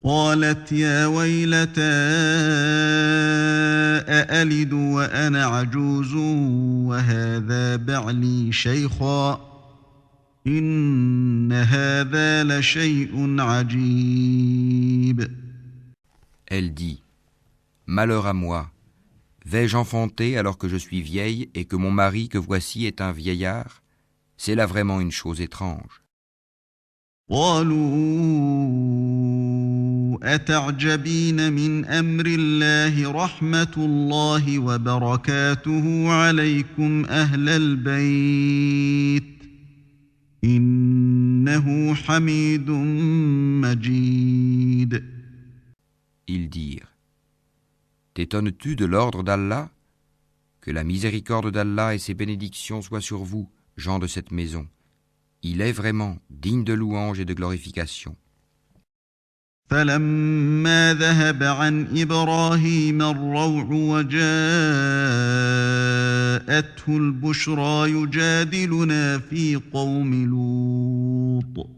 قالت يا ويلتى أألد وأنا عجوز وهذا بعلي شيخا إن هذا لشيء عجيب. Elle dit « Malheur à moi, vais-je enfanter alors que je suis vieille et que mon mari que voici est un vieillard? C'est là vraiment une chose étrange. » قالوا أتعجبين من أمر الله رحمة الله وبركاته عليكم أهل البيت إنه حميد مجيد. Ils dirent « T'étonnes-tu de l'ordre d'Allah? Que la miséricorde d'Allah et ses bénédictions soient sur vous, gens de cette maison. Il est vraiment digne de louange et de glorification. فلما ذهب عن إبراهيم الروع وجاءته البشرى يجادلنا في قوم لوط.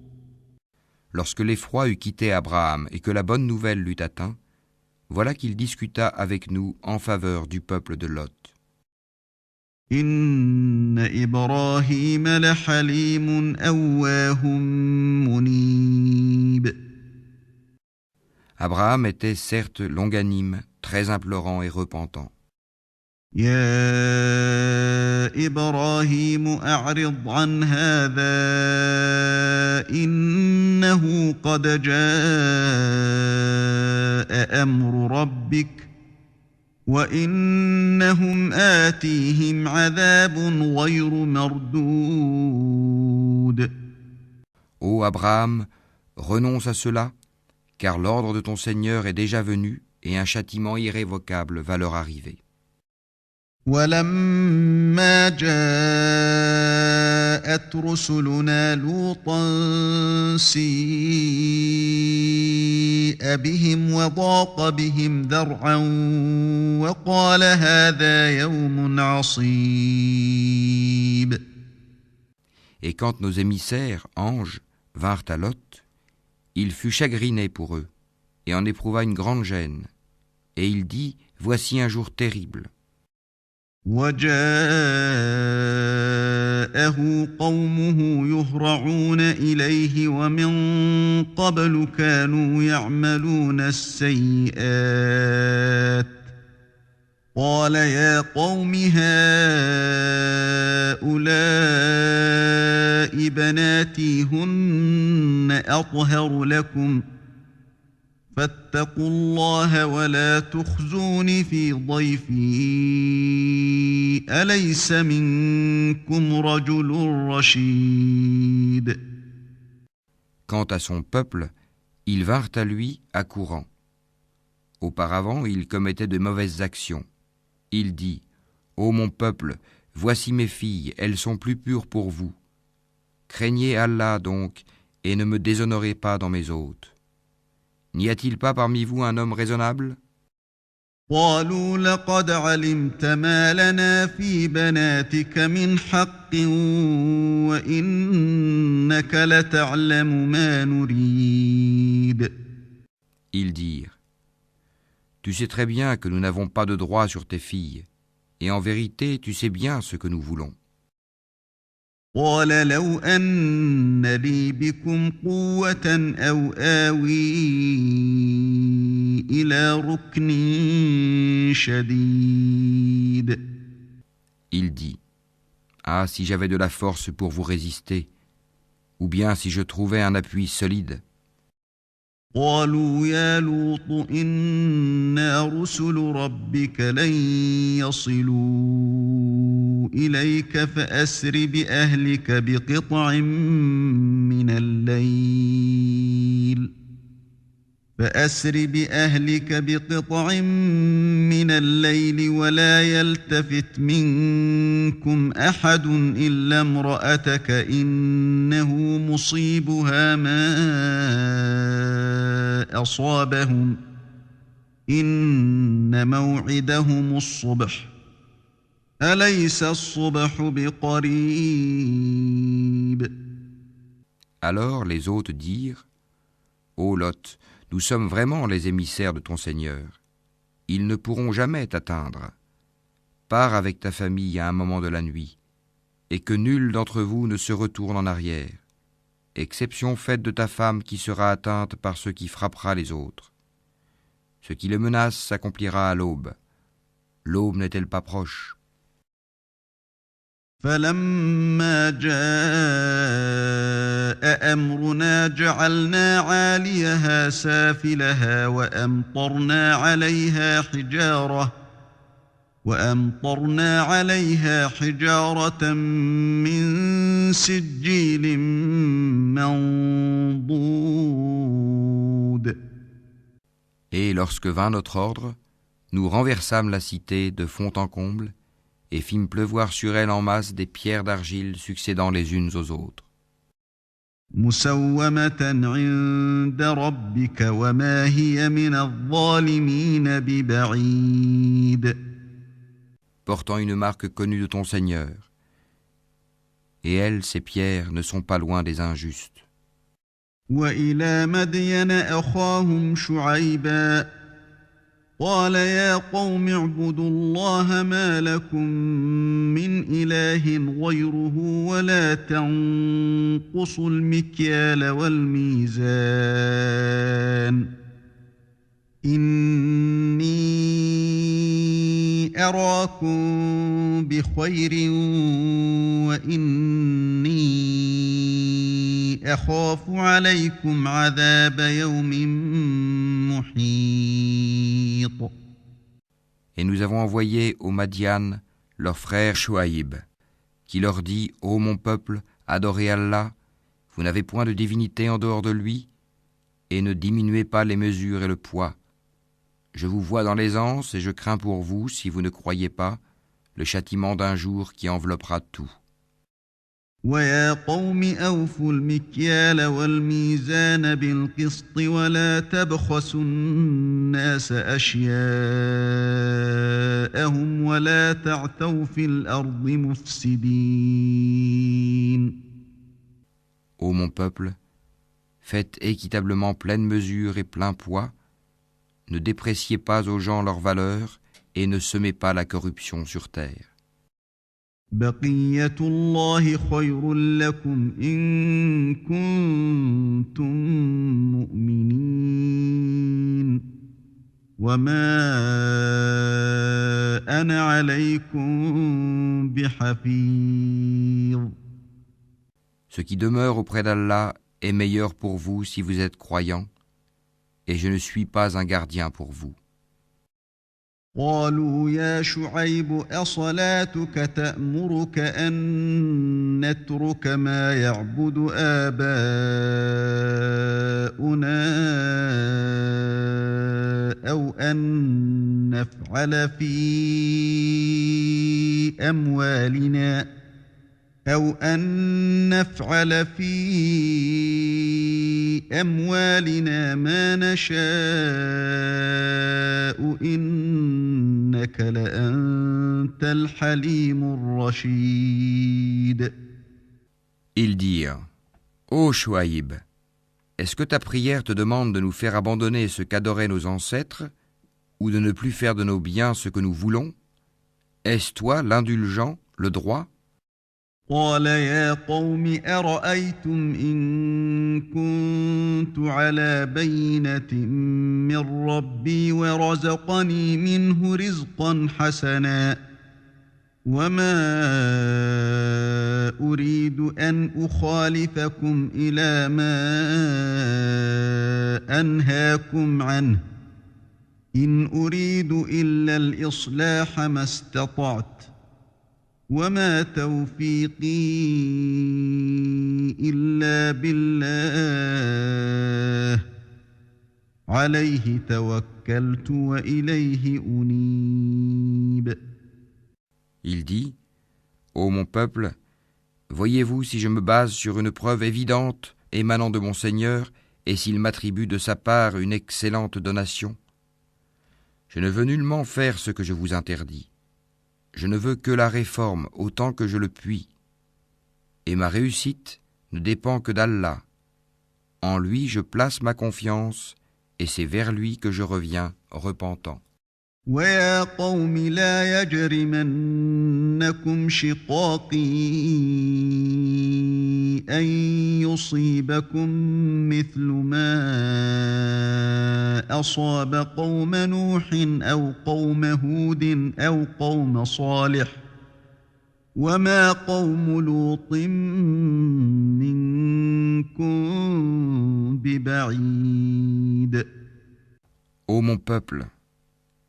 Lorsque l'effroi eut quitté Abraham et que la bonne nouvelle l'eut atteint, voilà qu'il discuta avec nous en faveur du peuple de Lot. إن إبراهيم لحليم أواه منيب. Abraham était certes longanime, très implorant et repentant. يا إبراهيم أعرض عن هذا إنه قد جاء أمر ربك وإنهم آتيهم عذاب غير مردود. Ô Abraham, renonce à cela, car l'ordre de ton Seigneur est déjà venu et un châtiment irrévocable va leur arriver. ولما جاءت رسلنا لوطا سيء بهم وضاق بهم ذرعا وقال هذا يوم عصيب. Et quand nos émissaires, anges, vinrent à Lot, il fut chagriné pour eux, et en éprouva une grande gêne. Et il dit, voici un jour terrible. وجاءه قومه يهرعون إليه ومن قبل كانوا يعملون السيئات قال يا قوم هؤلاء بناتي هن أطهر لكم فاتقوا الله ولا تخزوني في ضيفي أليس منكم رجل رشيد. Quant à son peuple, ils vinrent à lui accourant. Auparavant, il commettait de mauvaises actions. Il dit, ô mon peuple, voici mes filles, elles sont plus pures pour vous. Craignez Allah donc, et ne me déshonorez pas dans mes hôtes. N'y a-t-il pas parmi vous un homme raisonnable? قالوا لقد علمت ما لنا في بناتك من حق وإنك لتعلم ما نريد. Ils dirent, tu sais très bien que nous n'avons pas de droit sur tes filles, et en vérité tu sais bien ce que nous voulons. قال لو أن لي بكم قوة أو آوي إلى ركن شديد. Il dit, ah, si j'avais de la force pour vous résister, ou bien si je trouvais un appui solide. قالوا يا لوط إنا رسل ربك لن يصلوا إليك فأسر بأهلك بقطع من الليل ولا يلتفت منكم أحد إلا امرأتك إنه مصيبها ما أصابهم إن موعدهم الصبح أليس الصبح بقريب. Alors les hôtes dirent, ô Lot, nous sommes vraiment les émissaires de ton Seigneur. Ils ne pourront jamais t'atteindre. Pars avec ta famille à un moment de la nuit, et que nul d'entre vous ne se retourne en arrière, exception faite de ta femme qui sera atteinte par ce qui frappera les autres. Ce qui le menace s'accomplira à l'aube. L'aube n'est-elle pas proche? فلما جاء أمرنا جعلنا عاليها سافلها وأمطرنا عليها حجارة من سجيل منضود. Et lorsque vint notre ordre, nous renversâmes la cité de fond en comble et fîmes pleuvoir sur elle en masse des pierres d'argile succédant les unes aux autres. مسومة عند ربك وما هي من الظالمين ببعيد. portant une marque connue de ton Seigneur. Et elles, ces pierres, ne sont pas loin des injustes. وإلى مدين أخاهم شعيبا قال يا قوم اعبدوا الله ما لكم من إله غيره ولا تنقصوا المكيال والميزان إني أراكم بخير وإني أخاف عليكم عذاب يوم محيط. Et nous avons envoyé aux Madian leur frère Shuaïb, qui leur dit « Ô mon peuple, adorez Allah, vous n'avez point de divinité en dehors de lui, et ne diminuez pas les mesures et le poids. Je vous vois dans l'aisance et je crains pour vous, si vous ne croyez pas, le châtiment d'un jour qui enveloppera tout. » ويا قوم أوفوا المكيال والميزان بالقسط ولا تبخسوا الناس أشياءهم ولا تعثوا في الأرض مفسدين. Ô mon peuple, faites équitablement pleine mesure et plein poids, ne dépréciez pas aux gens leur valeur et ne semez pas la corruption sur terre. بقية الله خير لكم إن كنتم مؤمنين وما أنا عليكم بحفيظ. Ce qui demeure auprès d'Allah est meilleur pour vous si vous êtes croyants, et je ne suis pas un gardien pour vous. قالوا يا شعيب أصلاتك تأمرك أن نترك ما يعبد آباؤنا أو أن نفعل في أموالنا ما نشاء إنك لأنت الحليم الرشيد. Ils dirent, Ô Shuaïb, est-ce que ta prière te demande de nous faire abandonner ce qu'adoraient nos ancêtres, ou de ne plus faire de nos biens ce que nous voulons? Est-ce toi l'indulgent, le droit? قال يا قوم أرأيتم إن كنت على بينة من ربي ورزقني منه رزقا حسنا وما أريد أن أخالفكم إلى ما أنهاكم عنه إن أريد إلا الإصلاح ما استطعت وما توفيقي إلا بالله عليه توكلت وإليه أنيب. Il dit, Ô mon peuple, voyez-vous si je me base sur une preuve évidente émanant de mon Seigneur et s'il m'attribue de sa part une excellente donation? Je ne veux nullement faire ce que je vous interdis. Je ne veux que la réforme autant que je le puis. Et ma réussite ne dépend que d'Allah. En lui je place ma confiance et c'est vers lui que je reviens repentant. ويا قوم لا يجرمنكم شقاقي أن يصيبكم مثل ما أصاب قوم نوح أو قوم هود أو قوم صالح وما قوم لوط منكم ببعيد. Ô mon peuple,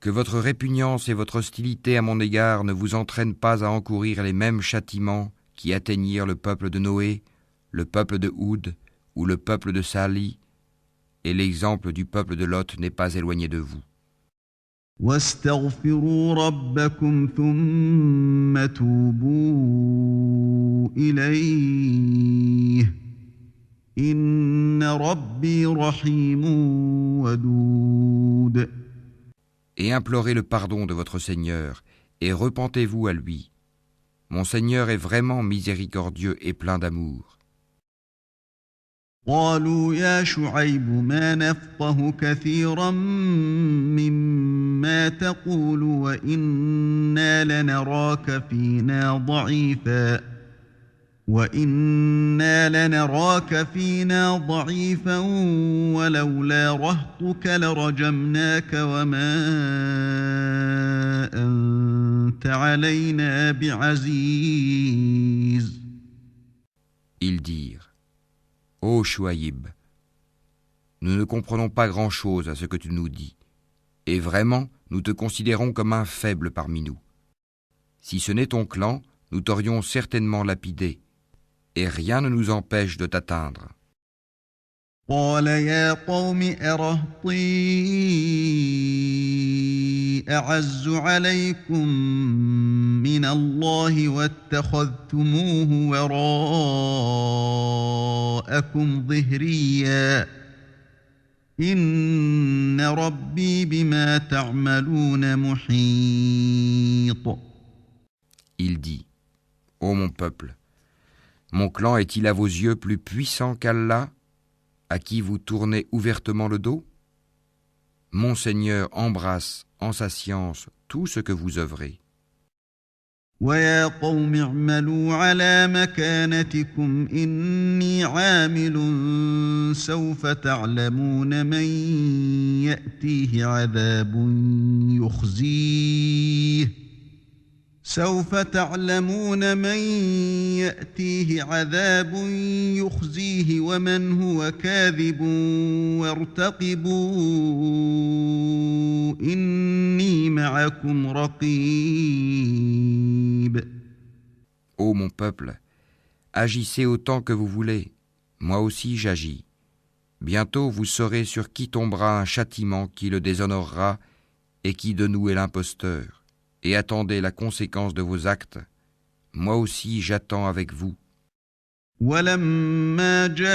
que votre répugnance et votre hostilité à mon égard ne vous entraînent pas à encourir les mêmes châtiments qui atteignirent le peuple de Noé, le peuple de Houd ou le peuple de Salih, et l'exemple du peuple de Lot n'est pas éloigné de vous. واستغفروا ربكم ثم توبوا إليه إن ربي رحيم ودود. Et implorez le pardon de votre Seigneur, et repentez-vous à lui. Mon Seigneur est vraiment miséricordieux et plein d'amour. قالوا يا شعيب ما نفقه كثيرا مما تقول وإنا لنراك فينا ضعيفا ولولا رهطك لرجمناك وما أنت علينا بعزيز. Ils dirent, Ô Chouaïb, nous ne comprenons pas grand-chose à ce que tu nous dis, et vraiment, nous te considérons comme un faible parmi nous. Si ce n'est ton clan, nous t'aurions certainement lapidé, et rien ne nous empêche de t'atteindre. قال يا قوم أرهطي أعز عليكم من الله واتخذتموه وراءكم ظهريا إن ربي بما تعملون محيط. Il dit, Ô mon peuple, mon clan est-il à vos yeux plus puissant qu'Allah, à qui vous tournez ouvertement le dos? Mon Seigneur embrasse en sa science tout ce que vous œuvrez. ويا قوم اعملوا على مكانتكم إني عامل سوف تعلمون من يأتيه عذاب يخزيه ومن هو كاذب وارتقبوا إني معكم رقيب. Ô mon peuple, agissez autant que vous voulez, moi aussi j'agis. Bientôt vous saurez sur qui tombera un châtiment qui le déshonorera et qui de nous est l'imposteur. Et attendez la conséquence de vos actes. Moi aussi j'attends avec vous. ولما جاء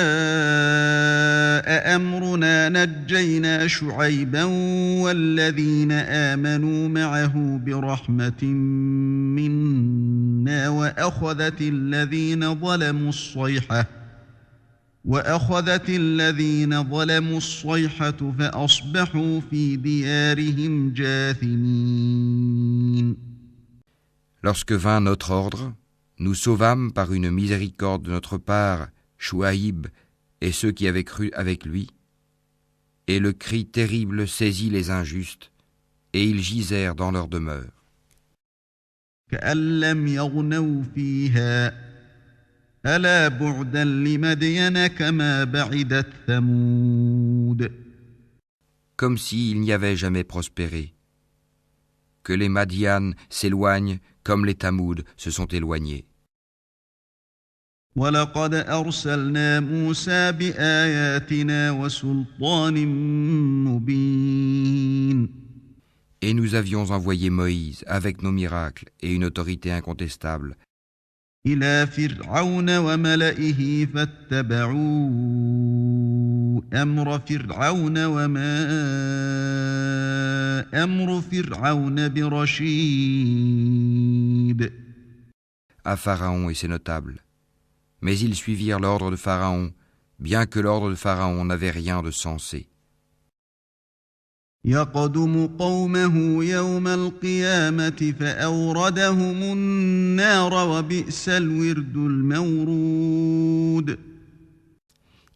أمرنا نجينا شعيبا والذين آمنوا معه برحمة منا وأخذت الذين ظلموا الصيحة فأصبحوا في ديارهم جاثمين. Lorsque vint notre ordre, nous sauvâmes par une miséricorde de notre part Chouaïb et ceux qui avaient cru avec lui, et le cri terrible saisit les injustes, et ils gisèrent dans leur demeure. كأن لم يغنوا فيها ألا بعدا لمدين كما بعدت ثمود. Comme s'ils n'y avaient jamais prospéré. Que les Madianes s'éloignent comme les Tamoud se sont éloignés. ولقد أرسلنا موسى بآياتنا وسلطان مبين. Et nous avions envoyé Moïse avec nos miracles et une autorité incontestable إلى فرعون وملئه فاتبعوا أمر فرعون وما أمر فرعون برشيد. à Pharaon et ses notables. Mais ils suivirent l'ordre de Pharaon, bien que l'ordre de Pharaon n'avait rien de sensé. يقدم قومه يوم القيامة فأوردهم النار وبئس الورد المورود.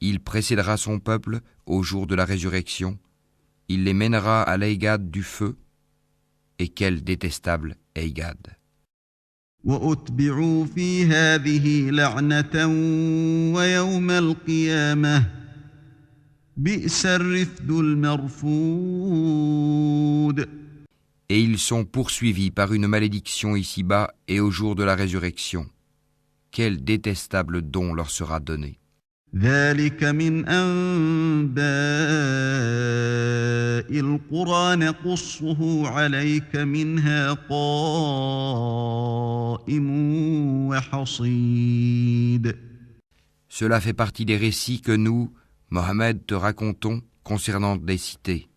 Il précédera son peuple au jour de la résurrection. Il les mènera à l'Eigad du feu. Et quel détestable Eigad. وأتبعوا في هذه لعنة ويوم القيامة بئس الرفد المرفود. Et ils sont poursuivis par une malédiction ici-bas et au jour de la résurrection. Quel détestable don leur sera donné. ذلك من أنباء القرى نقصه عليك منها قائم وحصيد. Cela fait partie des récits que nous, Mohammed, te racontons concernant des cités.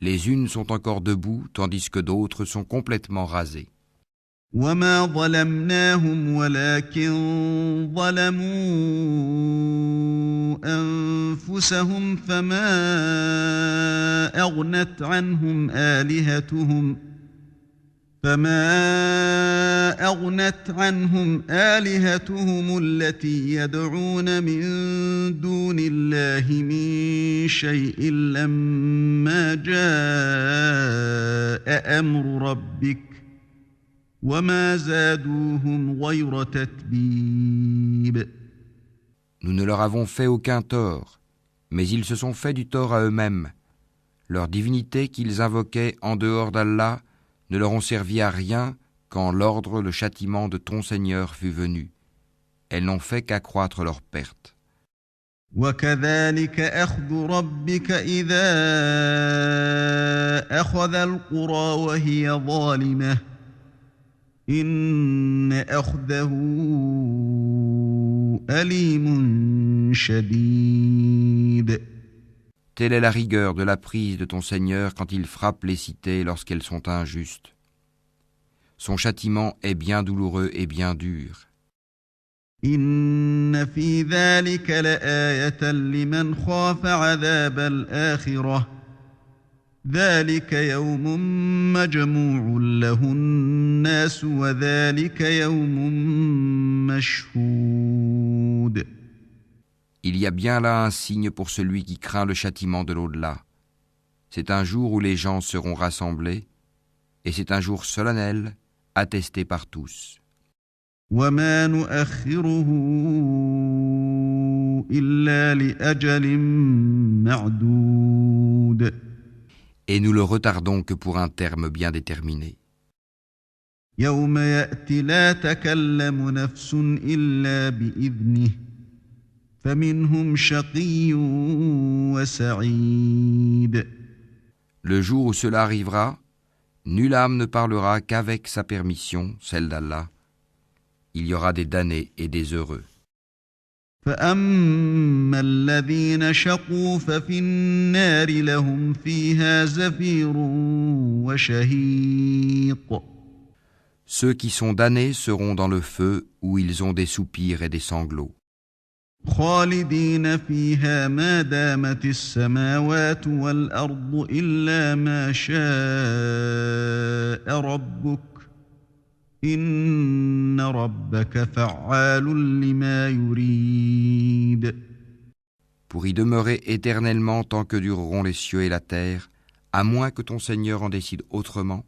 Les unes sont encore debout, tandis que d'autres sont complètement rasées. وما ظلمناهم ولكن ظلموا أنفسهم فما أغنت عنهم آلهتهم التي يدعون من دون الله من شيء لما جاء أمر ربك وما زادوهم غير تتبيب. Nous ne leur avons fait aucun tort, mais ils se sont fait du tort à eux-mêmes. Leur divinité qu'ils invoquaient en dehors d'Allah ne leur ont servi à rien quand l'ordre, le châtiment de ton Seigneur fut venu. Elles n'ont fait qu'accroître leur perte. وكذلك أخذ ربك إذا أخذ القرى وهي ظالمة إن أخذه أليم شديد. Telle est la rigueur de la prise de ton Seigneur quand il frappe les cités lorsqu'elles sont injustes. Son châtiment est bien douloureux et bien dur. إن في ذلك لآية لمن خاف عذاب الآخرة ذلك يوم مجموع له الناس وذلك يوم مشهود. Il y a bien là un signe pour celui qui craint le châtiment de l'au-delà. C'est un jour où les gens seront rassemblés, et c'est un jour solennel, attesté par tous. وما نؤخره إلا لأجل معدود. Et nous le retardons que pour un terme bien déterminé. يوم يأتي لا تكلم نفس إلا بإذنه فمنهم شقي وسعيد. Le jour où cela arrivera, nulle âme ne parlera qu'avec sa permission, celle d'Allah. Il y aura des damnés et des heureux. فأما الذين شقوا ففي النار لهم فيها زفير وشهيق. Ceux qui sont damnés seront dans le feu où ils ont des soupirs et des sanglots. خالدين فيها ما دامت السماوات والأرض إلا ما شاء ربك إن ربك فعال لما يريد. Pour y demeurer éternellement tant que dureront les cieux et la terre, à moins que ton Seigneur en décide autrement,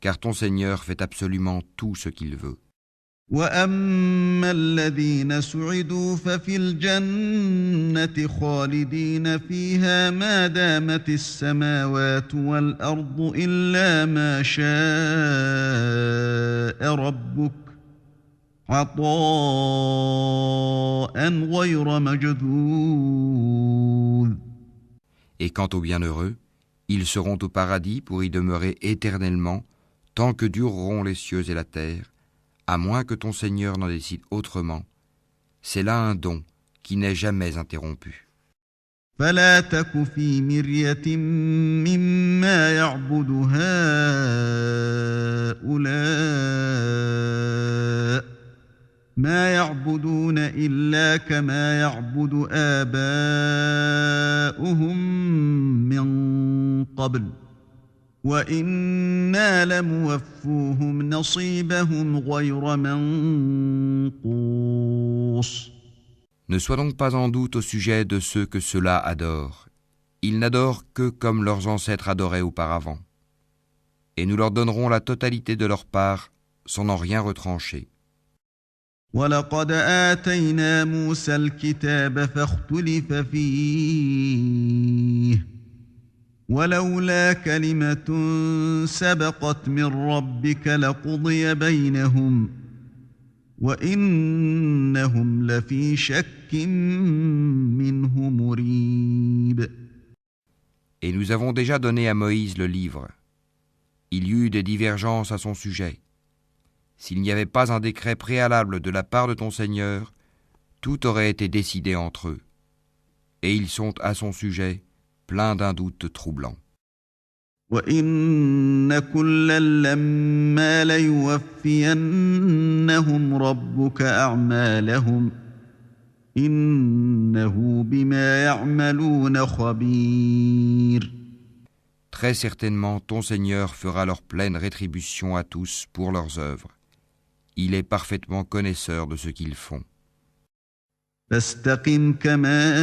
car ton Seigneur fait absolument tout ce qu'il veut. وأما الذين سعدوا ففي الجنة خالدين فيها ما دامت السماوات والأرض إلا ما شاء ربك عطاء غير مجذوذ. Et quant aux bienheureux, ils seront au paradis pour y demeurer éternellement tant que dureront les cieux et la terre, à moins que ton Seigneur n'en décide autrement. C'est là un don qui n'est jamais interrompu. فلا تك في مرية مما يعبد هؤلاء ما يعبدون إلا كما يعبد آباؤهم من قبل وإنا لموفوهم نصيبهم غير منقوص. Ne sois donc pas en doute au sujet de ceux que ceux-là adorent. Ils n'adorent que comme leurs ancêtres adoraient auparavant. Et nous leur donnerons la totalité de leur part sans en rien retrancher. وَلَقَدْ آتَيْنَا مُوسَى الْكِتَابَ فَاخْتُلِفَ فِيهِ وَلَوْلَا كَلِمَةٌ سَبَقَتْ مِنْ رَبِّكَ لَقُضِيَ بَيْنَهُمْ وَإِنَّهُمْ لَفِي شَكٍّ مِّنْهُ مُرِيبٍ. Et nous avons déjà donné à Moïse le livre. Il y eut des divergences à son sujet. S'il n'y avait pas un décret préalable de la part de ton Seigneur, tout aurait été décidé entre eux, et ils sont à son sujet pleins d'un doute troublant. وَإِنَّ كُلًّا لَّمَّا لَيُوَفِّيَنَّهُمْ رَبُّكَ أَعْمَالَهُمْ إِنَّهُ بِمَا يَعْمَلُونَ خَبِيرٌ. Très certainement, ton Seigneur fera leur pleine rétribution à tous pour leurs œuvres. Il est parfaitement connaisseur de ce qu'ils font. فاستقم كما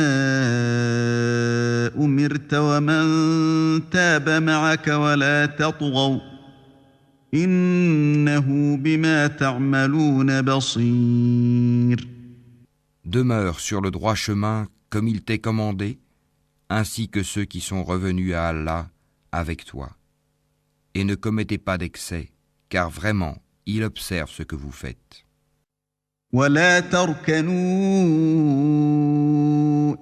أمرت ومن تاب معك ولا تطغوا إنه بما تعملون بصير. Demeure sur le droit chemin comme il t'est commandé, ainsi que ceux qui sont revenus à Allah avec toi. Et ne commettez pas d'excès, car vraiment, il observe ce que vous faites. ولا تركنوا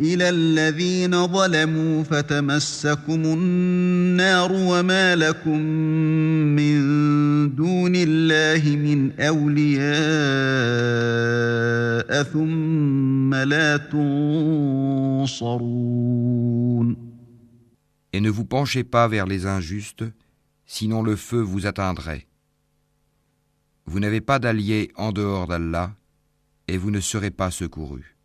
إلى الذين ظلموا فتمسكم النار وما لكم من دون الله من أولياء ثم لا تنصرون. Et ne vous penchez pas vers les injustes, sinon le feu vous atteindrait. Vous n'avez pas d'alliés en dehors d'Allah, et vous ne serez pas secourus.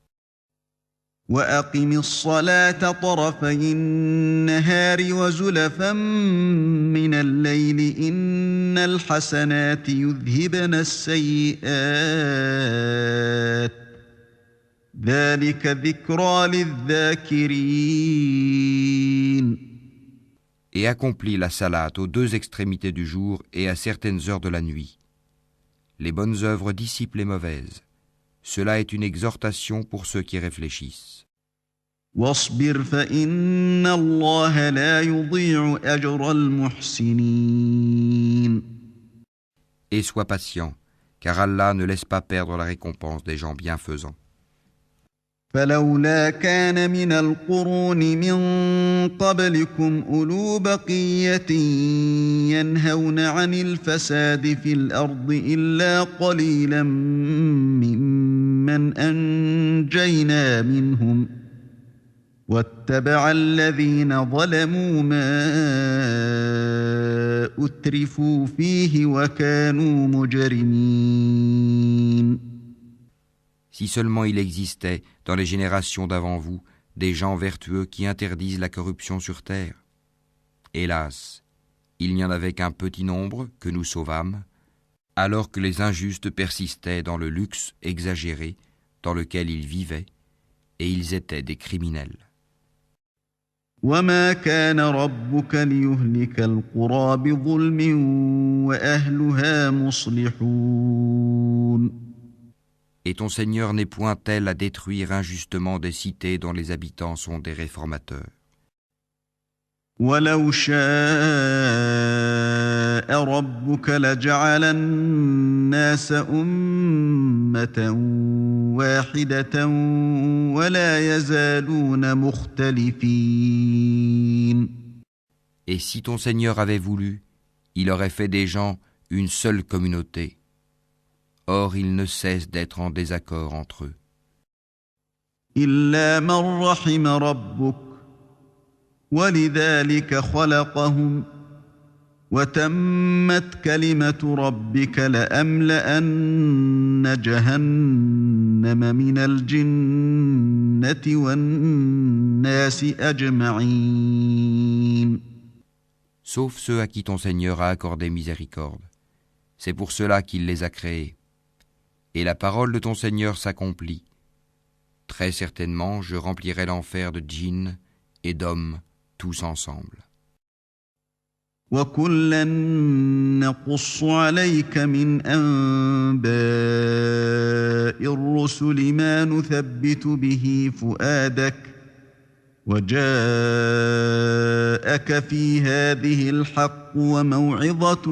وأقم الصلاة طرفي النهار وزلفا من الليل إن الحسنات يذهبن السيئات ذلك ذكرى للذاكرين. Et accomplis la salate aux deux extrémités du jour et à certaines heures de la nuit. Les bonnes œuvres dissipent les mauvaises. Cela est une exhortation pour ceux qui réfléchissent. واصبر فإن الله لا يضيع أجر المحسنين. Et sois patient, car Allah ne laisse pas perdre la récompense des gens bienfaisants. فلولا كان من القرون من قبلكم أولو بقية ينهون عن الفساد في الأرض إلا قليلا ممن أنجينا منهم واتبع الذين ظلموا ما أترفوا فيه وكانوا مجرمين. Si seulement il existait, dans les générations d'avant vous, des gens vertueux qui interdisent la corruption sur terre. Hélas, il n'y en avait qu'un petit nombre que nous sauvâmes, alors que les injustes persistaient dans le luxe exagéré dans lequel ils vivaient, et ils étaient des criminels. وما كان ربك ليهلك القرى بظلم وأهلها مصلحون. Et ton Seigneur n'est point tel à détruire injustement des cités dont les habitants sont des réformateurs. ولو شاء ربك لجعل الناس أمة واحدة ولا يزالون مختلفين. Et si ton Seigneur avait voulu, il aurait fait des gens une seule communauté. Or, ils ne cessent d'être en désaccord entre eux. إلا من رحم ربك ولذلك خلقهم وتمت كلمة ربك لأملأن جهنم من الجنة والناس أجمعين. Sauf ceux à qui ton Seigneur a accordé miséricorde. C'est pour cela qu'il les a créés. Et la parole de ton Seigneur s'accomplit. Très certainement, je remplirai l'enfer de djinns et d'hommes, tous ensemble. وَكُلًّا نَّقُصُّ عَلَيْكَ مِنْ أَنبَاءِ الرُّسُلِ مَا نُثَبِّتُ بِهِ فُؤَادَكَ وَجَاءَكَ فِي هَٰذِهِ الْحَقُّ وَمَوْعِظَةٌ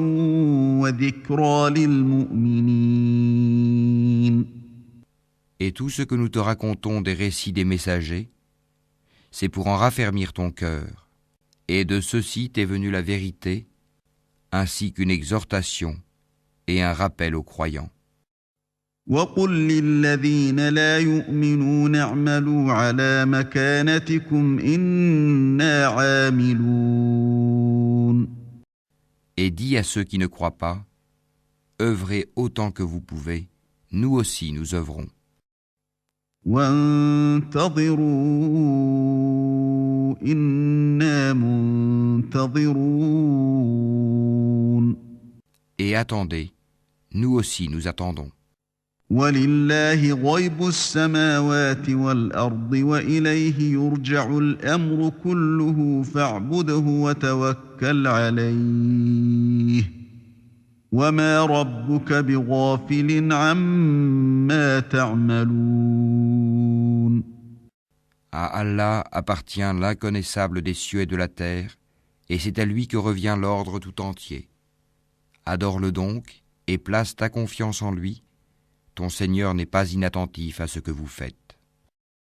وَذِكْرَىٰ لِلْمُؤْمِنِينَ. Et tout ce que nous te racontons des récits des messagers, c'est pour en raffermir ton cœur. Et de ceci t'est venue la vérité, ainsi qu'une exhortation et un rappel aux croyants. وقل للذين لا يؤمنون اعملوا على مكانتكم إنا عاملون. Et dis à ceux qui ne croient pas, œuvrez autant que vous pouvez, nous aussi nous œuvrons. وانتظروا إنا منتظرون. Et attendez, nous aussi nous attendons. ولله غيب السماوات والأرض وإليه يرجع الأمر كله فاعبده وتوكل عليه وما ربك بغافل عما تعملون. À Allah appartient l'inconnaissable des cieux et de la terre, et c'est à lui que revient l'ordre tout entier. Adore-le donc et place ta confiance en lui. Ton Seigneur n'est pas inattentif à ce que vous faites.